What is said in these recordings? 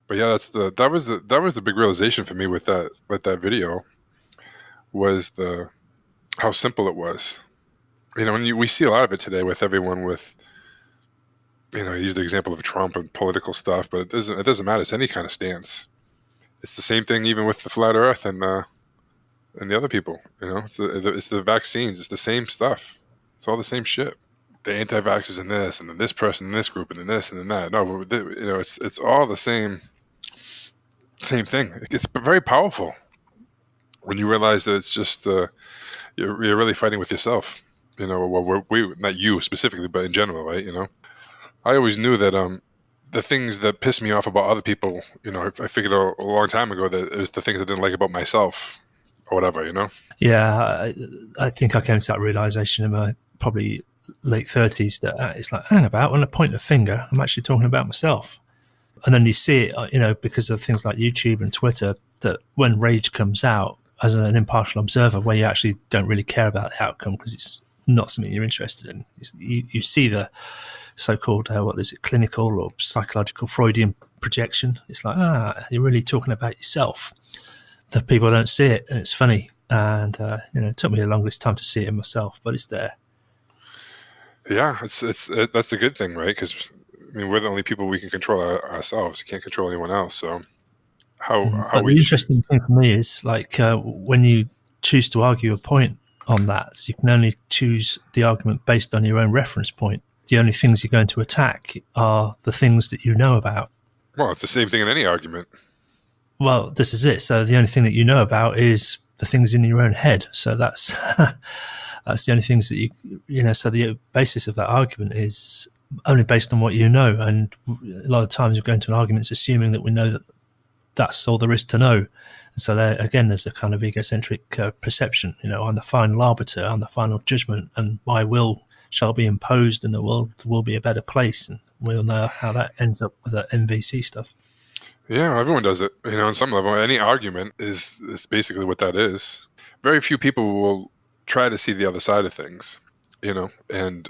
But yeah, that was the big realization for me with that video was the how simple it was. And we see a lot of it today with everyone with, I use the example of Trump and political stuff, but it doesn't matter. It's any kind of stance. It's the same thing even with the flat Earth and the other people. It's the vaccines. It's the same stuff. It's all the same shit. The anti-vaxxers and this, and then this person in this group, and then this, and then that. No, but it's all the same thing. It's very powerful when you realize that it's just you're really fighting with yourself. Well, we not you specifically, but in general, right? I always knew that the things that pissed me off about other people, I figured out a long time ago that it was the things I didn't like about myself or whatever. Yeah, I think I came to that realization in my probably late 30s that it's like, hang about, when I point a finger, I'm actually talking about myself. And then you see it, because of things like YouTube and Twitter, that when rage comes out as an impartial observer, where you actually don't really care about the outcome because it's not something you're interested in, you see the so-called, what is it, clinical or psychological Freudian projection. It's like, you're really talking about yourself. The people don't see it, and it's funny. And it took me the longest time to see it in myself, but it's there. Yeah, that's a good thing, right? Because we're the only people we can control ourselves. We can't control anyone else. So how But we the interesting thing for me is like when you choose to argue a point on that, you can only choose the argument based on your own reference point. The only things you're going to attack are the things that you know about. Well, it's the same thing in any argument. Well, this is it. So the only thing that you know about is the things in your own head. So that's that's the only things that So the basis of that argument is only based on what you know. And a lot of times, we're going to an argument assuming that we know that that's all there is to know. And so there's a kind of egocentric perception. I'm the final arbiter, I'm the final judgment, and my will shall be imposed, and the world will be a better place. And we'll know how that ends up with that MVC stuff. Yeah, everyone does it. On some level, any argument is basically what that is. Very few people will try to see the other side of things. And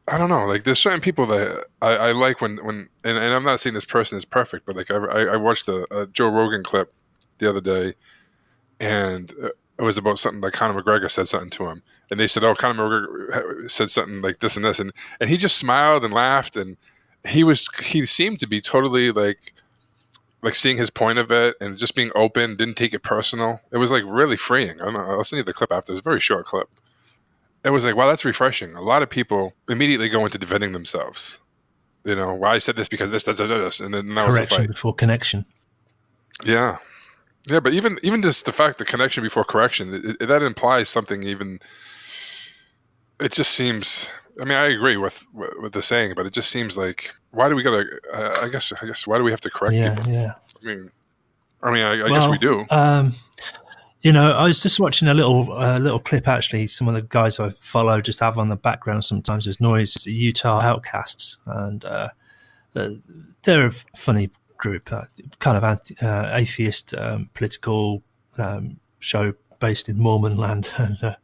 I don't know. Like, there's certain people that I like and I'm not saying this person is perfect, but like I watched a Joe Rogan clip the other day, and it was about something like Conor McGregor said something to him, and they said, "Oh, Conor McGregor said something like this and this," and he just smiled and laughed, and he seemed to be totally like seeing his point of it and just being open, didn't take it personal. It was like really freeing. I don't know. I'll send you the clip after. It's a very short clip. It was like, wow, that's refreshing. A lot of people immediately go into defending themselves. Well, I said this because this, and then that was the Correction fight. before connection. Yeah. Yeah, but even just the fact, the connection before correction, that implies something even. It just seems. I agree with the saying, but it just seems like, why do we gotta? I guess why do we have to correct people? Yeah. I guess we do. I was just watching a little clip. Actually, some of the guys I follow just have on the background sometimes as noise. It's the Utah Outcasts, and they're a funny group, kind of atheist political show based in Mormon land, and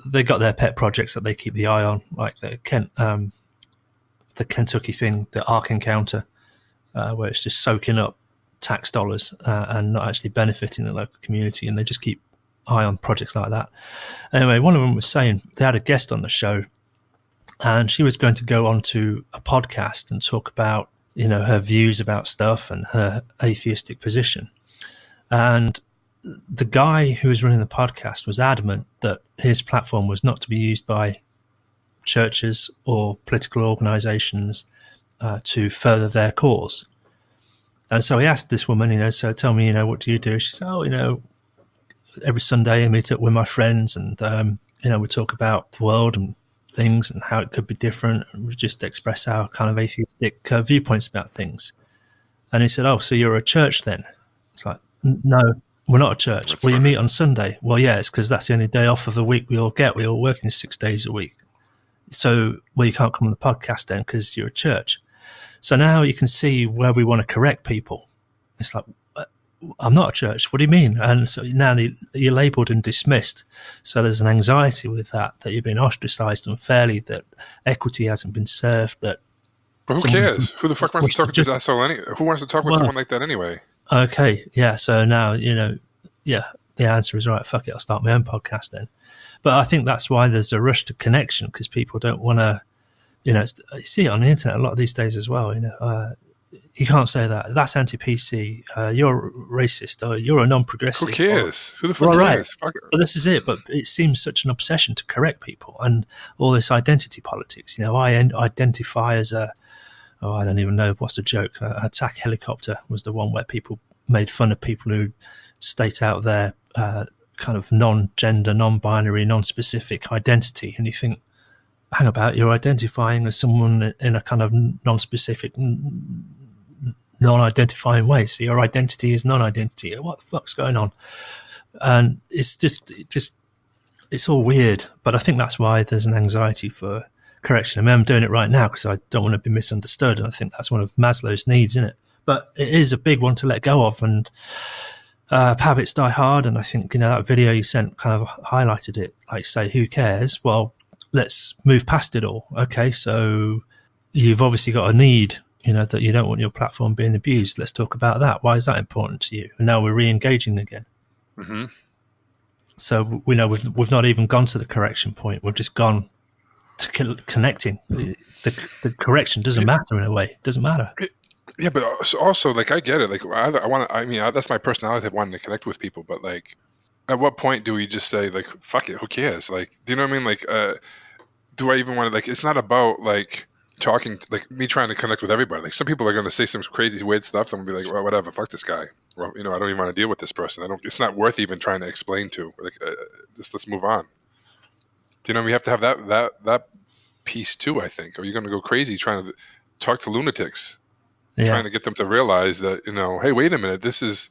they got their pet projects that they keep the eye on, like the Kentucky thing, the Ark Encounter, where it's just soaking up tax dollars and not actually benefiting the local community, and they just keep eye on projects like that. Anyway, one of them was saying they had a guest on the show, and she was going to go on to a podcast and talk about her views about stuff and her atheistic position. And the guy who was running the podcast was adamant that his platform was not to be used by churches or political organizations to further their cause. And so he asked this woman, so tell me, what do you do? She said, every Sunday I meet up with my friends and, we talk about the world and things and how it could be different, and we just express our kind of atheistic viewpoints about things. And he said, oh, so you're a church then? It's like, no, we're not a church. That's well, funny. You meet on Sunday. Well, yeah, it's because that's the only day off of the week we all get. We all working 6 days a week. So, well, you can't come on the podcast then because you're a church. So now you can see where we want to correct people. It's like, I'm not a church. What do you mean? And so now you're labelled and dismissed. So there's an anxiety with that you're being ostracised unfairly, that equity hasn't been served, that But who someone cares? Who the fuck wants to which talk is with this just asshole? Who wants to talk with well, someone like that anyway? okay, yeah. So now yeah. The answer is right. Fuck it, I'll start my own podcast then. But I think that's why there's a rush to connection because people don't want to. You see it on the internet a lot these days as well. You can't say that. That's anti-PC. You're racist, or you're a Who non-progressive. Or, cares? Who the fuck well, right. cares? Fuck it. But this is it. But it seems such an obsession to correct people and all this identity politics. I identify as a. Oh, I don't even know what's the joke. Attack helicopter was the one where people made fun of people who state out their kind of non-gender, non-binary, non-specific identity, and you think, hang about, you're identifying as someone in a kind of non-specific, non-identifying way. So your identity is non-identity. What the fuck's going on? And it's all weird. But I think that's why there's an anxiety for correction. I mean, I'm doing it right now because I don't want to be misunderstood, and I think that's one of Maslow's needs, isn't it? But it is a big one to let go of, and habits die hard. And I think that video you sent kind of highlighted it. Like, say, who cares? Well, let's move past it all. Okay, so you've obviously got a need, that you don't want your platform being abused. Let's talk about that. Why is that important to you? And now we're re-engaging again. Mm-hmm. So we know we've not even gone to the correction point. We've just gone to connecting. The correction doesn't matter in a way. It doesn't matter. Yeah, but also, like, I get it. Like, I want to. I mean, that's my personality of wanting to connect with people. But like, at what point do we just say, like, fuck it, who cares? Like, do you know what I mean? Like, do I even want to? Like, it's not about like talking, like me trying to connect with everybody. Like, some people are going to say some crazy weird stuff, and I'm gonna be like, well, whatever, fuck this guy. Well, I don't even want to deal with this person. I don't. It's not worth even trying to explain to. Like, just let's move on. Do you know? We have to have that piece too. I think. Or you're going to go crazy trying to talk to lunatics, Yeah, trying to get them to realize that hey, wait a minute, this is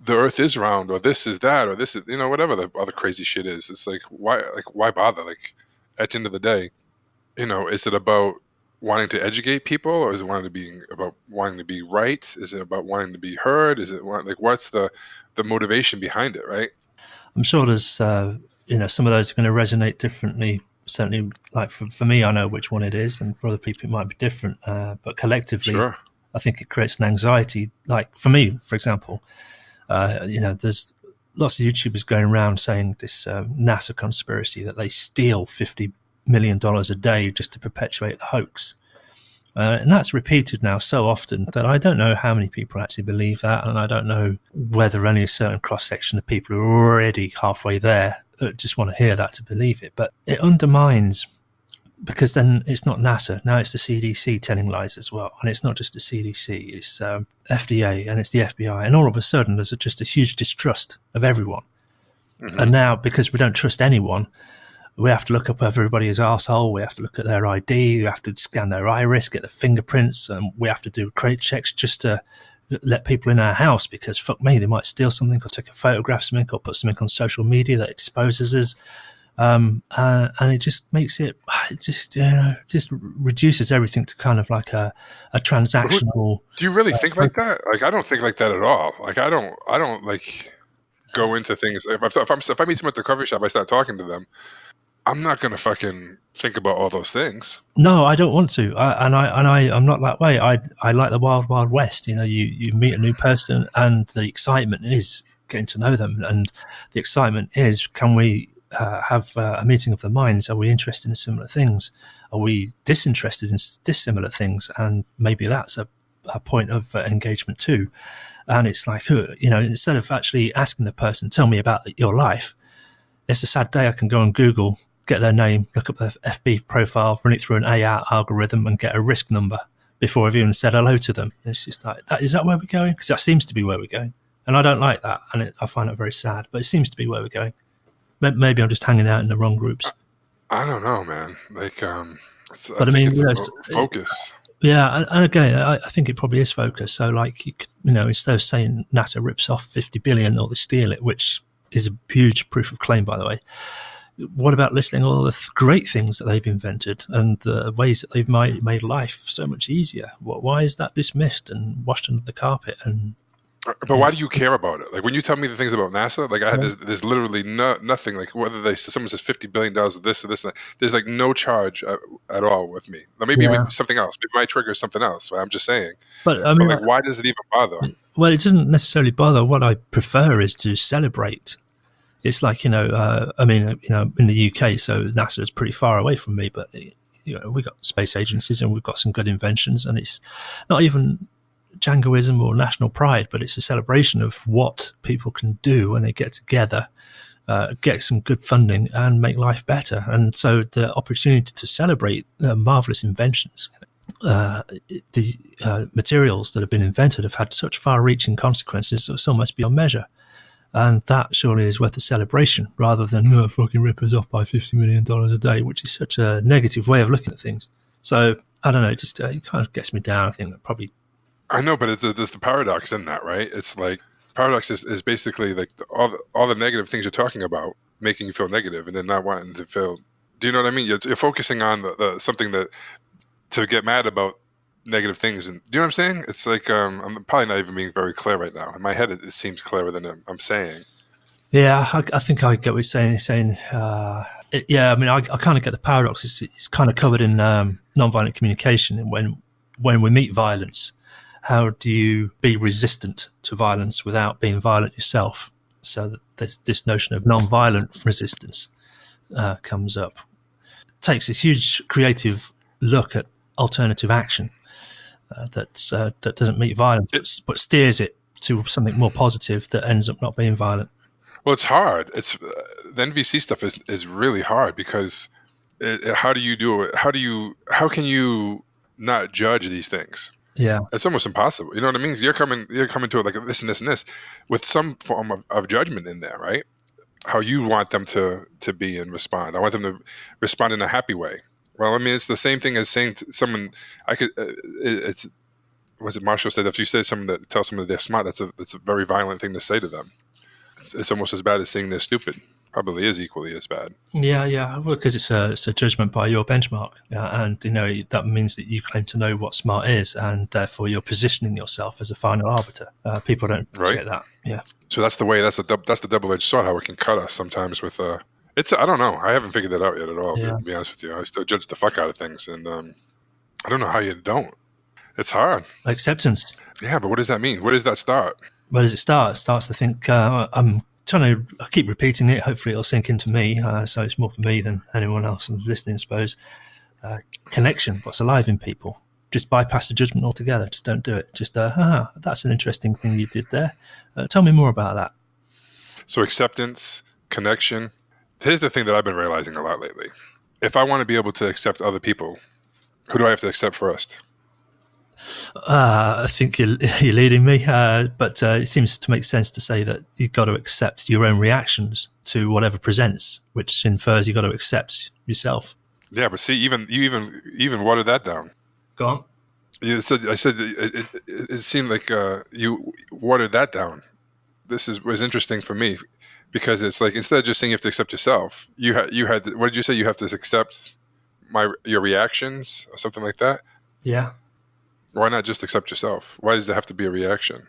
the Earth is round, or this is that, or this is whatever the other crazy shit is. It's like why bother? Like, at the end of the day, is it about wanting to educate people, or is it about wanting to be right? Is it about wanting to be heard? Is it like what's the motivation behind it, right? I'm sure there's some of those are going to resonate differently. Certainly, like for me, I know which one it is, and for other people, it might be different. But collectively, Sure. I think it creates an anxiety. Like for me, for example, there's lots of YouTubers going around saying this NASA conspiracy that they steal $50 million a day just to perpetuate the hoax. And that's repeated now so often that I don't know how many people actually believe that, and I don't know whether only a certain cross-section of people who are already halfway there just want to hear that to believe it. But it undermines, because then it's not NASA, now it's the CDC telling lies as well. And it's not just the CDC, it's FDA and it's the FBI. And all of a sudden there's just a huge distrust of everyone. Hmm. And now, because we don't trust anyone, we have to look up everybody's arsehole. We have to look at their ID. We have to scan their iris, get the fingerprints, and we have to do crate checks just to let people in our house, because fuck me, they might steal something or take a photograph of something or put something on social media that exposes us. And it just makes just reduces everything to kind of like a transactional. Do you really think like that? Like, I don't think like that at all. Like, I don't like go into things. If I meet someone at the coffee shop, I start talking to them. I'm not gonna fucking think about all those things. No, I don't want to. I'm not that way. I like the wild, wild west. You meet a new person, and the excitement is getting to know them, and the excitement is, can we have a meeting of the minds? Are we interested in similar things? Are we disinterested in dissimilar things? And maybe that's a point of engagement too. And it's like, instead of actually asking the person, tell me about your life, it's a sad day. I can go on Google, get their name, look up their FB profile, run it through an AI algorithm, and get a risk number before I've even said hello to them. And it's just like, is that where we're going? Because that seems to be where we're going. And I don't like that. And I find it very sad, but it seems to be where we're going. Maybe I'm just hanging out in the wrong groups. I don't know, man. Like, I But I think mean, it's about focus. yeah, and again, I think it probably is focus. So, like, instead of saying NASA rips off 50 billion or they steal it, which is a huge proof of claim, by the way, what about listing all the great things that they've invented and the ways that they've made life so much easier? Why is that dismissed and washed under the carpet? And But why do you care about it? Like when you tell me the things about NASA, like Yeah. there's literally nothing. Like whether someone says $50 billion of this or this, and that, there's like no charge at all with me. Now, maybe Yeah. something else. Maybe my trigger is something else. So I'm just saying. But I But mean, like, why does it even bother? well, it doesn't necessarily bother. What I prefer is to celebrate. It's like, I mean, in the UK, so NASA is pretty far away from me, but we've got space agencies and we've got some good inventions, and it's not even jingoism or national pride, but it's a celebration of what people can do when they get together, get some good funding, and make life better. And so the opportunity to celebrate marvelous inventions, the materials that have been invented have had such far-reaching consequences that it's almost beyond measure. And that surely is worth a celebration rather than fucking rip us off by $50 million a day, which is such a negative way of looking at things. So I don't know, it kind of gets me down. I think that probably, I know, but there's the paradox in that, right? It's like paradox is basically like all the negative things you're talking about making you feel negative, and then not wanting to feel. Do you know what I mean? You're focusing on the something that to get mad about negative things, and do you know what I'm saying? It's like I'm probably not even being very clear right now. In my head, it seems clearer than I'm saying. yeah, I think I get what you're saying. Yeah, I mean, I kind of get the paradox. It's kind of covered in nonviolent communication. And when we meet violence, how do you be resistant to violence without being violent yourself? So that there's this notion of nonviolent resistance comes up. Takes a huge creative look at alternative action that doesn't meet violence, It, but steers it to something more positive that ends up not being violent. well, it's hard. It's the NVC stuff is really hard because how do you do it? How can you not judge these things? Yeah, It's almost impossible. You know what I mean? You're coming to it like this and this and this with some form of judgment in there, right? How you want them to be and respond. I want them to respond in a happy way. Well, I mean, it's the same thing as saying to someone, I could. It's was it Marshall said if you say someone that tells someone that they're smart, that's a very violent thing to say to them. It's almost as bad as saying they're stupid. Probably is equally as bad. yeah, because it's a judgment by your benchmark, and that means that you claim to know what smart is, and therefore you're positioning yourself as a final arbiter. People don't Right? appreciate that. Yeah, So that's the way. That's the double edged sword. How it can cut us sometimes with. It's I don't know. I haven't figured that out yet at all. To yeah. be honest with you, I still judge the fuck out of things, and I don't know how you don't. It's hard. Acceptance. Yeah, but what does that mean? Where does that start? Where does it start? It starts to think. I'm trying to. I keep repeating it. Hopefully, it'll sink into me. So it's more for me than anyone else who's listening, I suppose. Connection. What's alive in people? Just bypass the judgment altogether. Just don't do it. Just, that's an interesting thing you did there. Tell me more about that. So acceptance, connection. Here's the thing that I've been realizing a lot lately. If I want to be able to accept other people, who do I have to accept first? I think you're leading me, but it seems to make sense to say that you've got to accept your own reactions to whatever presents, which infers you've got to accept yourself. Yeah, but see, even watered that down. Go on. I said it seemed like you watered that down. This was interesting for me because it's like instead of just saying you have to accept yourself, you had what did you say? You have to accept your reactions or something like that. Yeah. Why not just accept yourself? Why does there have to be a reaction?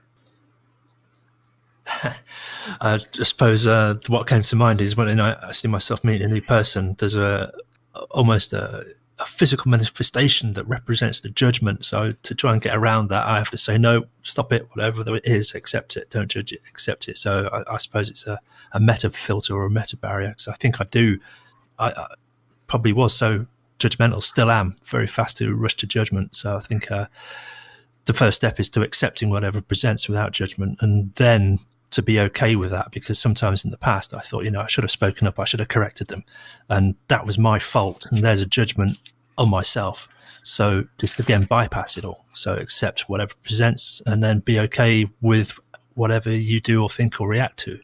I suppose what came to mind is when I see myself meeting a new person, there's almost a physical manifestation that represents the judgment. So to try and get around that, I have to say, no, stop it, whatever it is, accept it, don't judge it, accept it. So I suppose it's a meta filter or a meta barrier, because I think I probably was so judgmental, still am, very fast to rush to judgment. So I think the first step is to accepting whatever presents without judgment, and then to be okay with that, because sometimes in the past I thought, I should have spoken up, I should have corrected them, and that was my fault, and there's a judgment on myself. So just again bypass it all. So accept whatever presents, and then be okay with whatever you do or think or react to.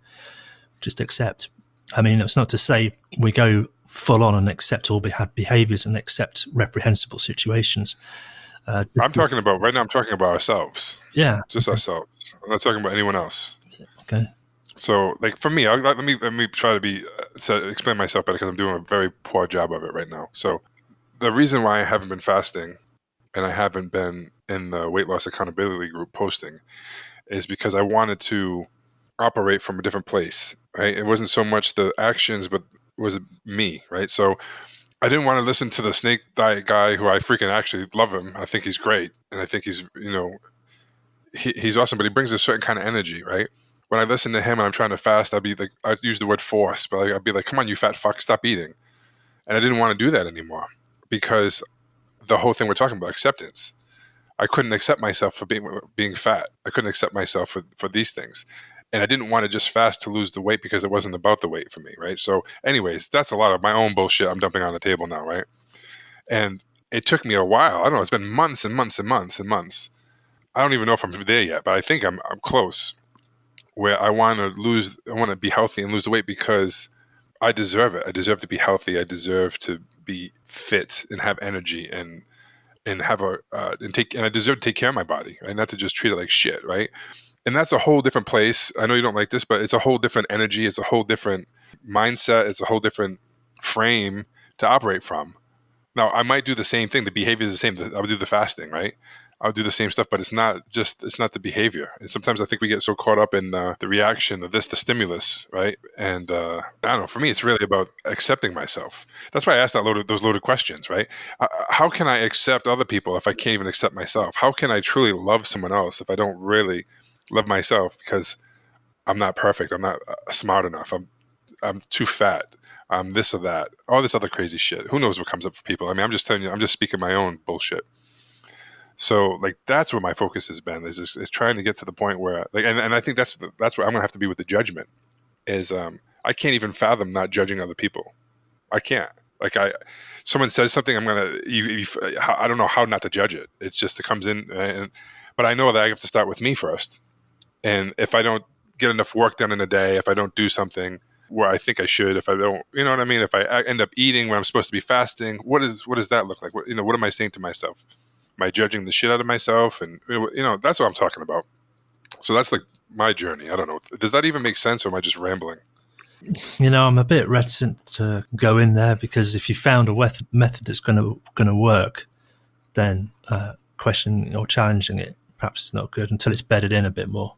Just accept. I mean, it's not to say we go full on and accept all behaviours and accept reprehensible situations. I'm talking about right now. I'm talking about ourselves, Yeah. just ourselves. I'm not talking about anyone else. Okay. So, like for me, let me try to be to explain myself better because I'm doing a very poor job of it right now. So, the reason why I haven't been fasting and I haven't been in the weight loss accountability group posting is because I wanted to operate from a different place, right? It wasn't so much the actions, but was it me, right? So I didn't want to listen to the snake diet guy who I freaking actually love him. I think he's great, and I think he's he's awesome, but he brings a certain kind of energy, right? When I listen to him and I'm trying to fast, I'd be like, I'd use the word force, but I'd be like, come on, you fat fuck, stop eating. And I didn't want to do that anymore because the whole thing we're talking about, acceptance. I couldn't accept myself for being fat. I couldn't accept myself for these things. And I didn't want to just fast to lose the weight because it wasn't about the weight for me, right? So, anyways, that's a lot of my own bullshit I'm dumping on the table now, right? And it took me a while. I don't know. It's been months and months and months and months. I don't even know if I'm there yet, but I think I'm close. Where I want to be healthy and lose the weight because I deserve it. I deserve to be healthy. I deserve to be fit and have energy and have a and I deserve to take care of my body, right? Not to just treat it like shit, right? And that's a whole different place. I know you don't like this, but it's a whole different energy. It's a whole different mindset. It's a whole different frame to operate from. Now, I might do the same thing. The behavior is the same. I would do the fasting, right? I would do the same stuff, but it's not the behavior. And sometimes I think we get so caught up in the reaction of this, the stimulus, right? And I don't know. For me, it's really about accepting myself. That's why I asked those loaded questions, right? How can I accept other people if I can't even accept myself? How can I truly love someone else if I don't really love myself because I'm not perfect? I'm not smart enough. I'm too fat. I'm this or that. All this other crazy shit. Who knows what comes up for people? I mean, I'm just telling you. I'm just speaking my own bullshit. So like that's where my focus has been is trying to get to the point where like and I think that's where I'm gonna have to be with the judgment is I can't even fathom not judging other people. I can't. Like someone says something, I'm gonna. I don't know how not to judge it. It's just it comes in, but I know that I have to start with me first. And if I don't get enough work done in a day, if I don't do something where I think I should, if I don't, you know what I mean? If I end up eating when I'm supposed to be fasting, what does that look like? What am I saying to myself? Am I judging the shit out of myself? And that's what I'm talking about. So that's like my journey. I don't know. Does that even make sense, or am I just rambling? I'm a bit reticent to go in there because if you found a method that's going to work, then questioning or challenging it perhaps is not good until it's bedded in a bit more.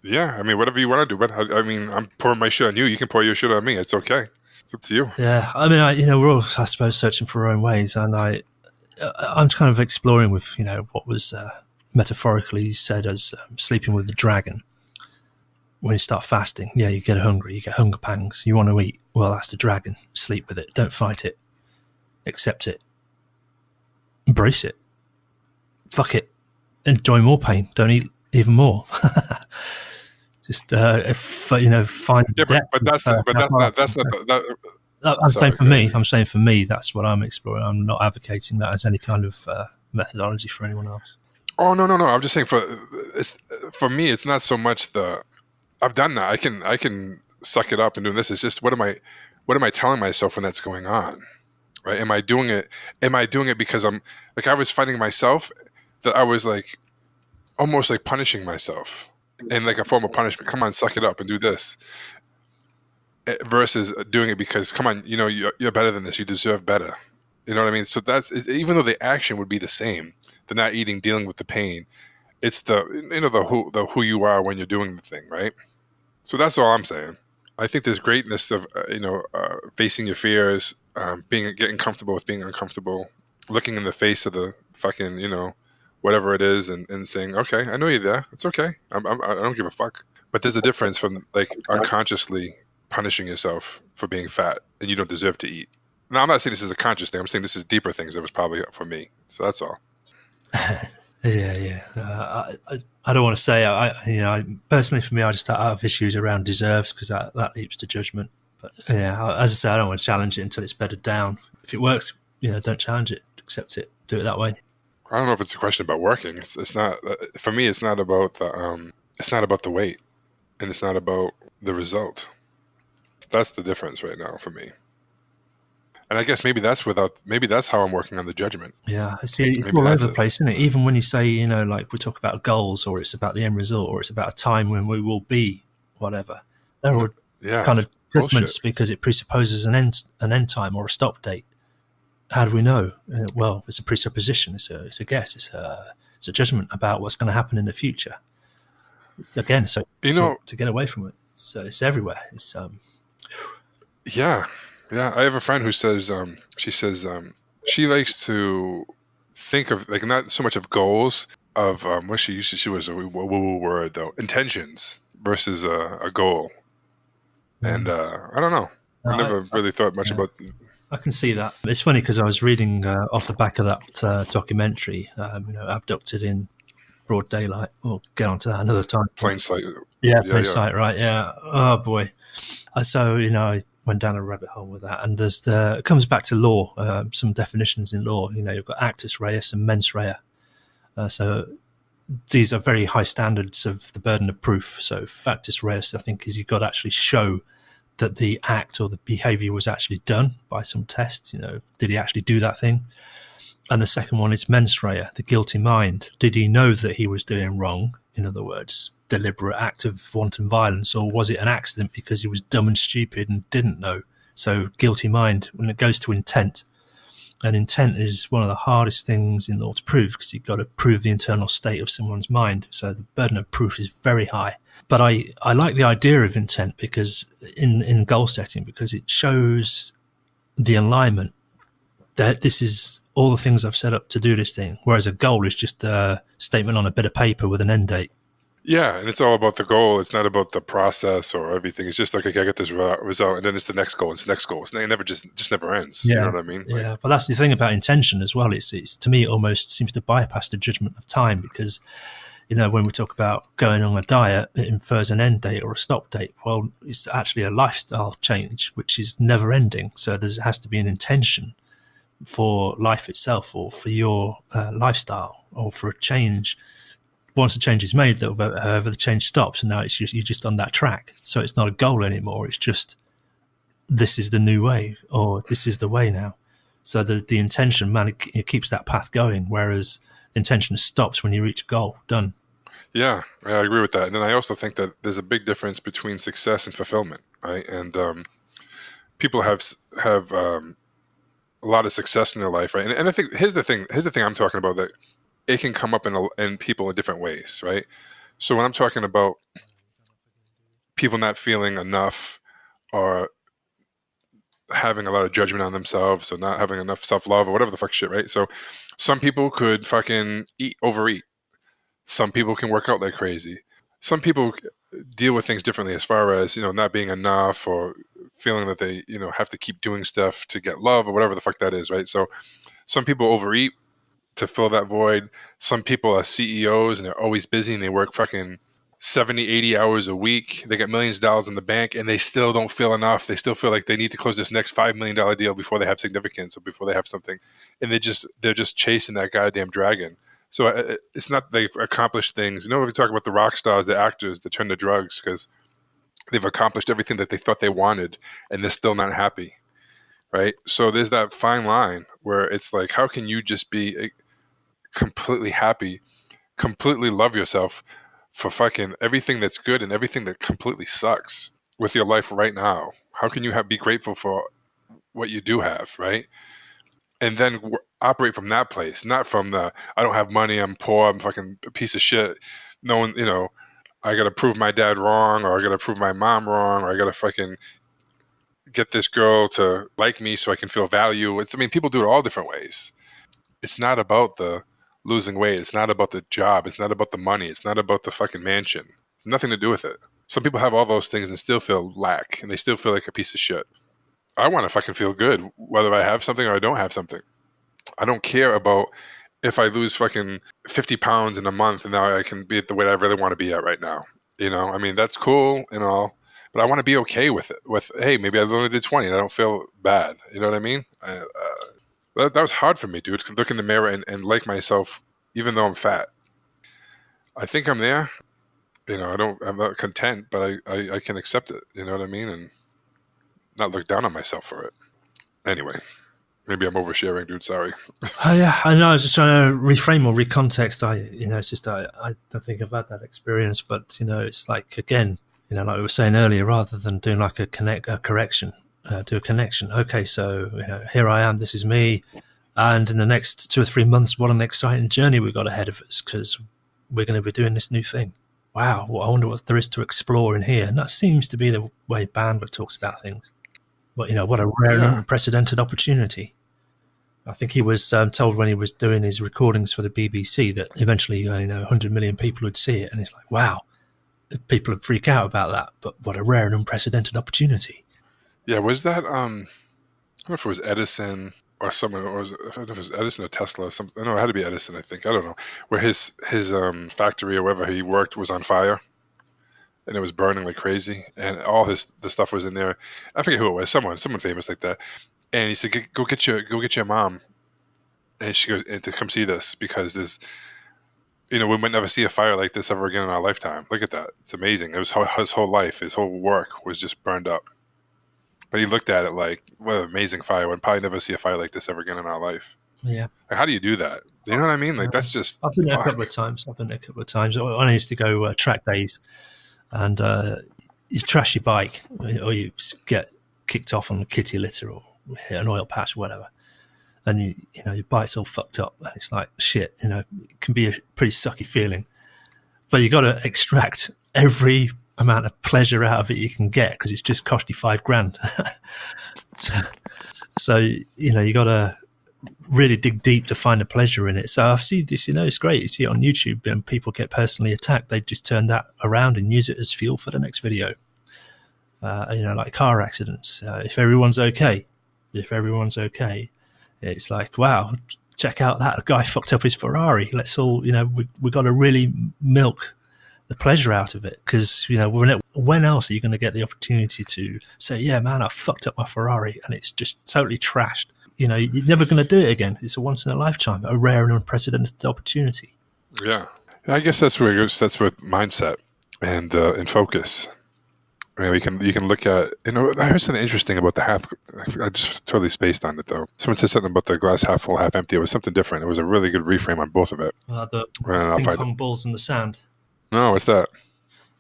Yeah, I mean, whatever you want to do. But I mean, I'm pouring my shit on you. You can pour your shit on me. It's okay. It's up to you. Yeah, I mean, we're all, I suppose, searching for our own ways, and I'm kind of exploring with what was metaphorically said as sleeping with the dragon. When you start fasting, yeah, you get hungry, you get hunger pangs, you want to eat. Well, that's the dragon. Sleep with it. Don't fight it. Accept it. Embrace it. Fuck it. Enjoy more pain. Don't eat even more. Just find Yeah, depth. but that's not I'm saying sorry. for Go ahead. me. I'm saying for me. That's what I'm exploring. I'm not advocating that as any kind of methodology for anyone else. Oh no. I'm just saying it's for me. It's not so much the I've done that. I can suck it up and do this. It's just what am I telling myself when that's going on? Right? Am I doing it? Am I doing it because I'm like I was fighting myself that I was like almost like punishing myself in like a form of punishment. Come on, suck it up and do this. Versus doing it because come on, you're better than this. You deserve better. You know what I mean? So that's even though the action would be the same, the not eating, dealing with the pain. It's the who you are when you're doing the thing, right? So that's all I'm saying. I think there's greatness of facing your fears, getting comfortable with being uncomfortable, looking in the face of the fucking whatever it is, and saying, okay, I know you're there. It's okay. I don't give a fuck. But there's a difference from like unconsciously punishing yourself for being fat and you don't deserve to eat. Now I'm not saying this is a conscious thing. I'm saying this is deeper things that was probably for me. So that's all. Yeah. I don't want to say. Personally, for me, I just have issues around deserves because that leads to judgment. But yeah, as I say, I don't want to challenge it until it's bedded down. If it works, don't challenge it. Accept it. Do it that way. I don't know if it's a question about working. It's not for me. It's not about the weight, and it's not about the result. That's the difference right now for me. And I guess maybe that's how I'm working on the judgment. Yeah, see, it's Maybe all over that's the it. place, isn't it? Even when you say, like we talk about goals, or it's about the end result, or it's about a time when we will be whatever. They're No, all yeah, kind it's of bullshit. judgments because it presupposes an end time or a stop date. How do we know? Well, it's a presupposition. It's a guess. It's a judgment about what's going to happen in the future. It's, again, so You know, to get away from it. So it's everywhere. It's yeah, yeah. I have a friend who says, she says, she likes to think of like not so much of goals of what she used to. She was a woo word though. Intentions versus a goal, and I don't know. no, I've never really thought much yeah, about. I can see that. It's funny because I was reading off the back of that documentary, Abducted in Broad Daylight. We'll get onto that another time. Plain sight. Yeah, Yeah, plain yeah. sight, right? Yeah. Oh boy. So I went down a rabbit hole with that, and it comes back to law. Some definitions in law. You've got actus reus and mens rea. So these are very high standards of the burden of proof. So factus reus, I think, is you've got to actually show that the act or the behaviour was actually done by some test. Did he actually do that thing? And the second one is mens rea, the guilty mind. Did he know that he was doing wrong? In other words, deliberate act of wanton violence, or was it an accident because he was dumb and stupid and didn't know? So guilty mind, when it goes to intent, and intent is one of the hardest things in law to prove because you've got to prove the internal state of someone's mind. So the burden of proof is very high. But I like the idea of intent because in goal setting, because it shows the alignment that this is all the things I've set up to do this thing. Whereas a goal is just a statement on a bit of paper with an end date. Yeah, and it's all about the goal. It's not about the process or everything. It's just like, okay, I get this result, and then it's the next goal. It's the next goal. It never just never ends. You know Yeah, what I mean? Like, yeah. But that's the thing about intention as well. It's to me it almost seems to bypass the judgment of time because when we talk about going on a diet, it infers an end date or a stop date. Well, it's actually a lifestyle change which is never ending. So there has to be an intention for life itself or for your lifestyle or for a change. Once the change is made, however, the change stops, and now you're just on that track. So it's not a goal anymore. It's just this is the new way, or this is the way now. So the intention, man, it keeps that path going. Whereas intention stops when you reach a goal. Done. yeah, I agree with that. And then I also think that there's a big difference between success and fulfillment, right? And people have a lot of success in their life, right? And I think here's the thing. Here's the thing I'm talking about, that it can come up in people in different ways, right? So when I'm talking about people not feeling enough or having a lot of judgment on themselves or not having enough self-love or whatever the fuck shit, right? So some people could fucking overeat. Some people can work out like crazy. Some people deal with things differently as far as, not being enough or feeling that they, have to keep doing stuff to get love or whatever the fuck that is, right? So some people overeat to fill that void. Some people are CEOs and they're always busy and they work fucking 70, 80 hours a week. They get millions of dollars in the bank and they still don't feel enough. They still feel like they need to close this next $5 million deal before they have significance or before they have something. And they're just chasing that goddamn dragon. So it's not they've accomplished things. We talk about the rock stars, the actors that turn to drugs because they've accomplished everything that they thought they wanted and they're still not happy, right? So there's that fine line where it's like, how can you just be completely happy, completely love yourself for fucking everything that's good and everything that completely sucks with your life right now? How can you be grateful for what you do have, right? And then operate from that place, not from the I don't have money, I'm poor, I'm fucking a piece of shit. No one, I gotta prove my dad wrong, or I gotta prove my mom wrong, or I gotta fucking get this girl to like me so I can feel value. People do it all different ways. It's not about the losing weight. It's not about the job. It's not about the money. It's not about the fucking mansion. Nothing to do with it. Some people have all those things and still feel lack, and they still feel like a piece of shit. I want to fucking feel good, whether I have something or I don't have something. I don't care about if I lose fucking 50 pounds in a month and now I can be at the weight I really want to be at right now. That's cool and all, but I want to be okay with it. With, hey, maybe I only did 20 and I don't feel bad. You know what I mean? That was hard for me, dude, to look in the mirror and like myself, even though I'm fat. I think I'm there. I'm not content, but I can accept it. You know what I mean? And not look down on myself for it. Anyway, maybe I'm oversharing, dude. Sorry. Yeah, I know. I was just trying to reframe or recontext. It's just I don't think I've had that experience, but it's like again, like we were saying earlier, rather than doing like a correction, do a connection. Okay, so here I am. This is me, and in the next 2 or 3 months, what an exciting journey we've got ahead of us because we're going to be doing this new thing. wow, well, I wonder what there is to explore in here. And that seems to be the way Bandler talks about things. But, what a rare and Yeah. unprecedented opportunity. I think he was told when he was doing his recordings for the BBC that eventually, 100 million people would see it. And it's like, wow, people would freak out about that. But what a rare and unprecedented opportunity. Yeah. Was that I don't know if it was Edison or someone, or I don't know if it was Edison or Tesla or something. No, it had to be Edison, I think. I don't know. Where his factory or wherever he worked was on fire and it was burning like crazy, and all his the stuff was in there. I forget who it was. Someone famous like that. And he said, Go get your mom." And she goes, "And to come see this because there's, we might never see a fire like this ever again in our lifetime. Look at that. It's amazing. It was his whole life, his whole work was just burned up. But he looked at it like, what an amazing fire. We'll probably never see a fire like this ever again in our life. Yeah. Like, how do you do that? You know what I mean? Like, that's just, I've been there a couple fuck. of times. I used to go track days, and you trash your bike, or you get kicked off on a kitty litter, or hit an oil patch, or whatever, and your bike's all fucked up. And it's like shit. It can be a pretty sucky feeling, but you got to extract every amount of pleasure out of it you can get because it's just cost you $5,000. so you got to really dig deep to find the pleasure in it. So I've seen this, it's great. You see it on YouTube and people get personally attacked. They just turn that around and use it as fuel for the next video. Like car accidents. If everyone's okay, it's like, wow, check out that guy fucked up his Ferrari. Let's all, we got to really milk the pleasure out of it because, when else are you going to get the opportunity to say, yeah, man, I fucked up my Ferrari and it's just totally trashed. You're never going to do it again. It's a once in a lifetime, a rare and unprecedented opportunity. Yeah. I guess that's where it goes. That's with mindset and focus. I mean, you can look at, I heard something interesting about the half. I just totally spaced on it though. Someone said something about the glass half full, half empty. It was something different. It was a really good reframe on both of it. The And I'll ping find it. pong balls in the sand. No, what's that?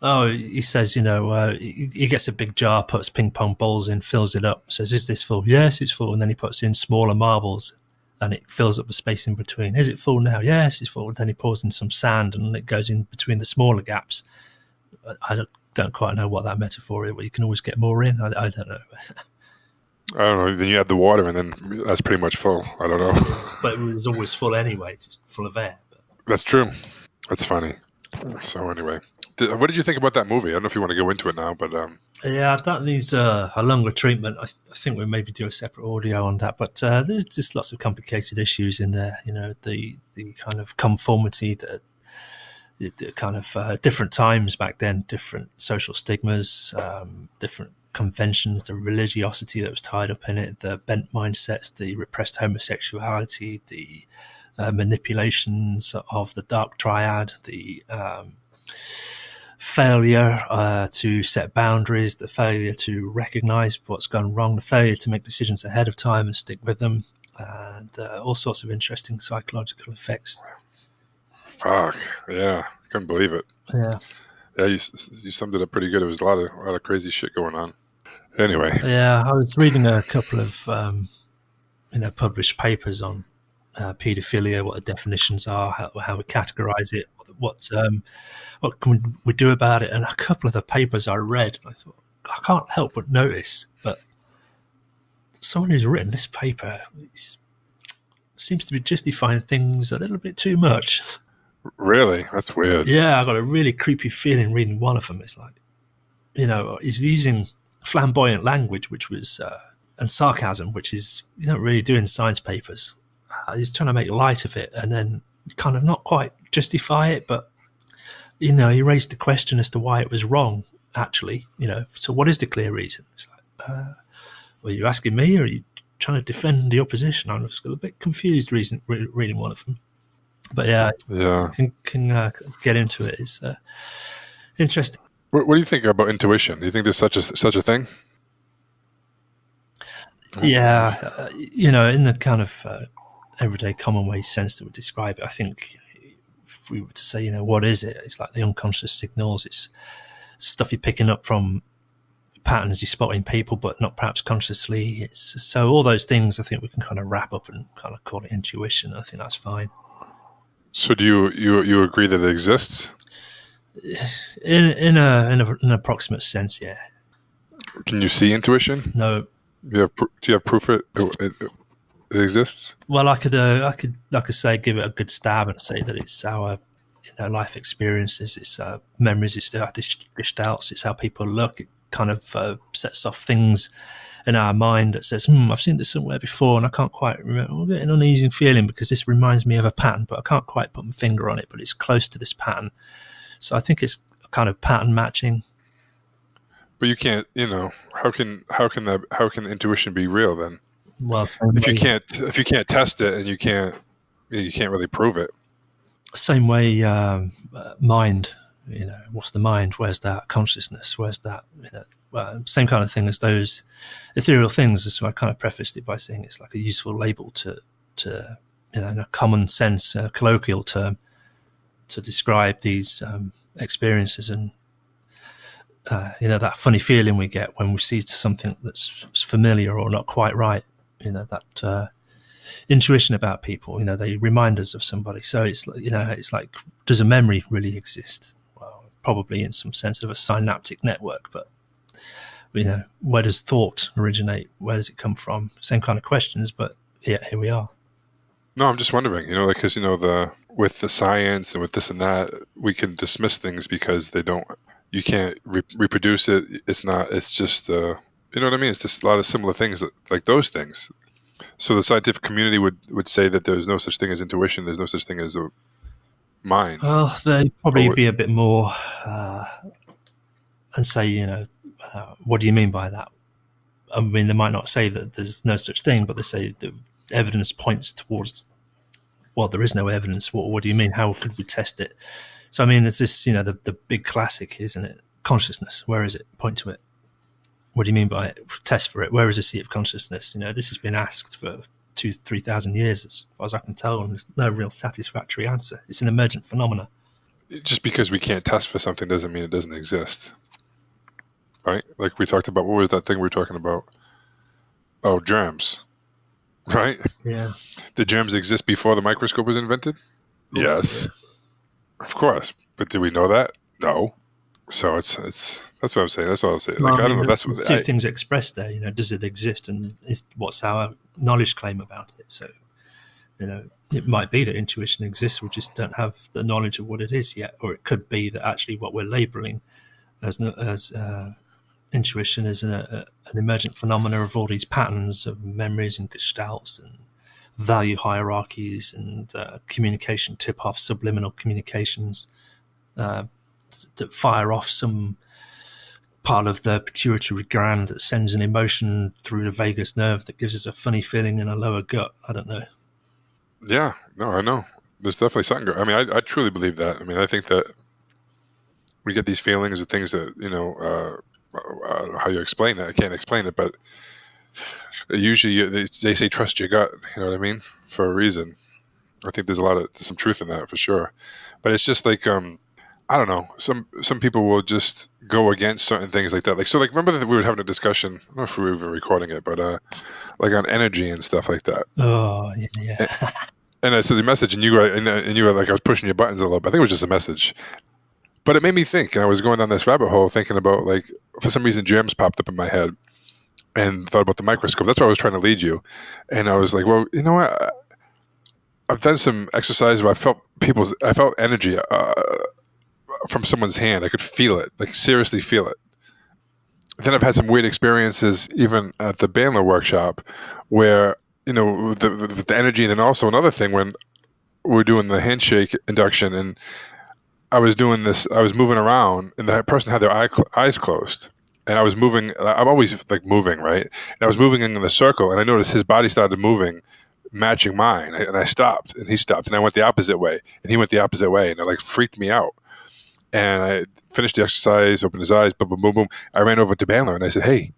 Oh, he says, he gets a big jar, puts ping pong balls in, fills it up, says, is this full? Yes, it's full. And then he puts in smaller marbles and it fills up the space in between. Is it full now? Yes, it's full. Then he pours in some sand and it goes in between the smaller gaps. I don't quite know what that metaphor is, but you can always get more in. I don't know. I don't know. Then you add the water and then that's pretty much full. I don't know. But it was always full anyway. It's just full of air. That's true. That's funny. So anyway, what did you think about that movie? I don't know if you want to go into it now, but Yeah, that needs a longer treatment. I think we maybe do a separate audio on that. But there's just lots of complicated issues in there. The kind of conformity that the kind of different times back then, different social stigmas, different conventions, the religiosity that was tied up in it, the bent mindsets, the repressed homosexuality, the manipulations of the dark triad, the failure to set boundaries, the failure to recognize what's gone wrong, the failure to make decisions ahead of time and stick with them, and all sorts of interesting psychological effects. fuck, yeah, couldn't believe it. Yeah. Yeah, you summed it up pretty good. It was a lot of crazy shit going on. Anyway, Yeah, I was reading a couple of published papers on paedophilia, what the definitions are, how we categorize it, what can we do about it, and a couple of the papers I read, I thought I can't help but notice, but someone who's written this paper seems to be justifying things a little bit too much. really, that's weird. Yeah, I got a really creepy feeling reading one of them. It's like, he's using flamboyant language, which was and sarcasm, which is you don't really do in science papers. He's trying to make light of it, and then kind of not quite justify it, but he raised the question as to why it was wrong. Actually, so what is the clear reason? It's like, well, you're asking me, or are you trying to defend the opposition? I was a bit confused reading one of them, but yeah, Yeah. can get into it. It's interesting. What do you think about intuition? Do you think there's such a thing? Yeah, in the kind of everyday common way sense that we describe it, I think if we were to say, what is it? It's like the unconscious signals. It's stuff you're picking up from patterns you spot in people, but not perhaps consciously. So all those things I think we can kind of wrap up and kind of call it intuition. I think that's fine. So do you agree that it exists? In an approximate sense, yeah. Can you see intuition? No, Do you have proof it exists? well, I could say give it a good stab and say that it's our life experiences, it's memories, it's our gestalts, it's how people look. It kind of sets off things in our mind that says, I've seen this somewhere before and I can't quite remember. I'm getting an uneasy feeling because this reminds me of a pattern, but I can't quite put my finger on it, but it's close to this pattern. So I think it's kind of pattern matching. But you can't. How can intuition be real then? Well, same way, If you can't test it and you can't really prove it. mind. What's the mind? Where's that consciousness? Where's that? Same kind of thing as those ethereal things. So I kind of prefaced it by saying it's like a useful label to in a common sense, colloquial term, to describe these experiences and that funny feeling we get when we see something that's familiar or not quite right. That intuition about people. They remind us of somebody. So it's like, does a memory really exist? Well, probably in some sense of a synaptic network, but where does thought originate? Where does it come from? Same kind of questions, but yeah, here we are. No, I'm just wondering. Like because the with the science and with this and that, we can dismiss things because they don't. You can't reproduce it. It's not. It's just. You know what I mean? It's just a lot of similar things like those things. So the scientific community would say that there's no such thing as intuition. There's no such thing as a mind. Well, they'd probably Or be a bit more and say, what do you mean by that? I mean, they might not say that there's no such thing, but they say the evidence points towards, well, there is no evidence. What do you mean? How could we test it? So, I mean, there's this, the big classic, isn't it? Consciousness. Where is it? Point to it. What do you mean by it? Test for it. Where is the seat of consciousness? This has been asked for 2,000-3,000 years, as far as I can tell, and there's no real satisfactory answer. It's an emergent phenomena. just because we can't test for something doesn't mean it doesn't exist, right? Like we talked about. What was that thing we were talking about? Oh, germs, right? Yeah. Did germs exist before the microscope was invented? Oh, Yes, yeah. of course. But did we know that? No. So it's that's what I'm saying. That's all I'm saying. Well, Like I I don't mean, know. That's there's what two things expressed there. Does it exist, and what's our knowledge claim about it? So, it might be that intuition exists. We just don't have the knowledge of what it is yet, or it could be that actually what we're labeling as intuition is an emergent phenomena of all these patterns of memories and gestalts and value hierarchies and communication tip-off, subliminal communications uh, that fire off some part of the pituitary gland that sends an emotion through the vagus nerve that gives us a funny feeling in a lower gut. I don't know. Yeah. No, I know. There's definitely something. I mean, I truly believe that. I mean, I think that we get these feelings of things that how you explain that. I can't explain it, but usually they say trust your gut. You know what I mean? For a reason. I think there's some truth in that for sure. But it's just like I don't know. Some people will just go against certain things like that. Like so, like remember that we were having a discussion. I don't know if we were even recording it, but like on energy and stuff like that. Oh, yeah, yeah. And, and I said the message, and you were like I was pushing your buttons a little bit. I think it was just a message, but it made me think, and I was going down this rabbit hole thinking about like for some reason germs popped up in my head and thought about the microscope. That's where I was trying to lead you, and I was like, well, you know what? I've done some exercise where I felt energy from someone's hand. I could feel it, like seriously feel it. Then I've had some weird experiences, even at the Bandler workshop, where the energy, and then also another thing when we're doing the handshake induction, and I was doing this, I was moving around, and the person had their eyes closed, and I was moving. I'm always like moving, right? And I was moving in the circle, and I noticed his body started moving, matching mine, and I stopped, and he stopped, and I went the opposite way, and he went the opposite way, and it like freaked me out. And I finished the exercise, opened his eyes, boom, boom, boom, boom. I ran over to Bandler and I said, "Hey,"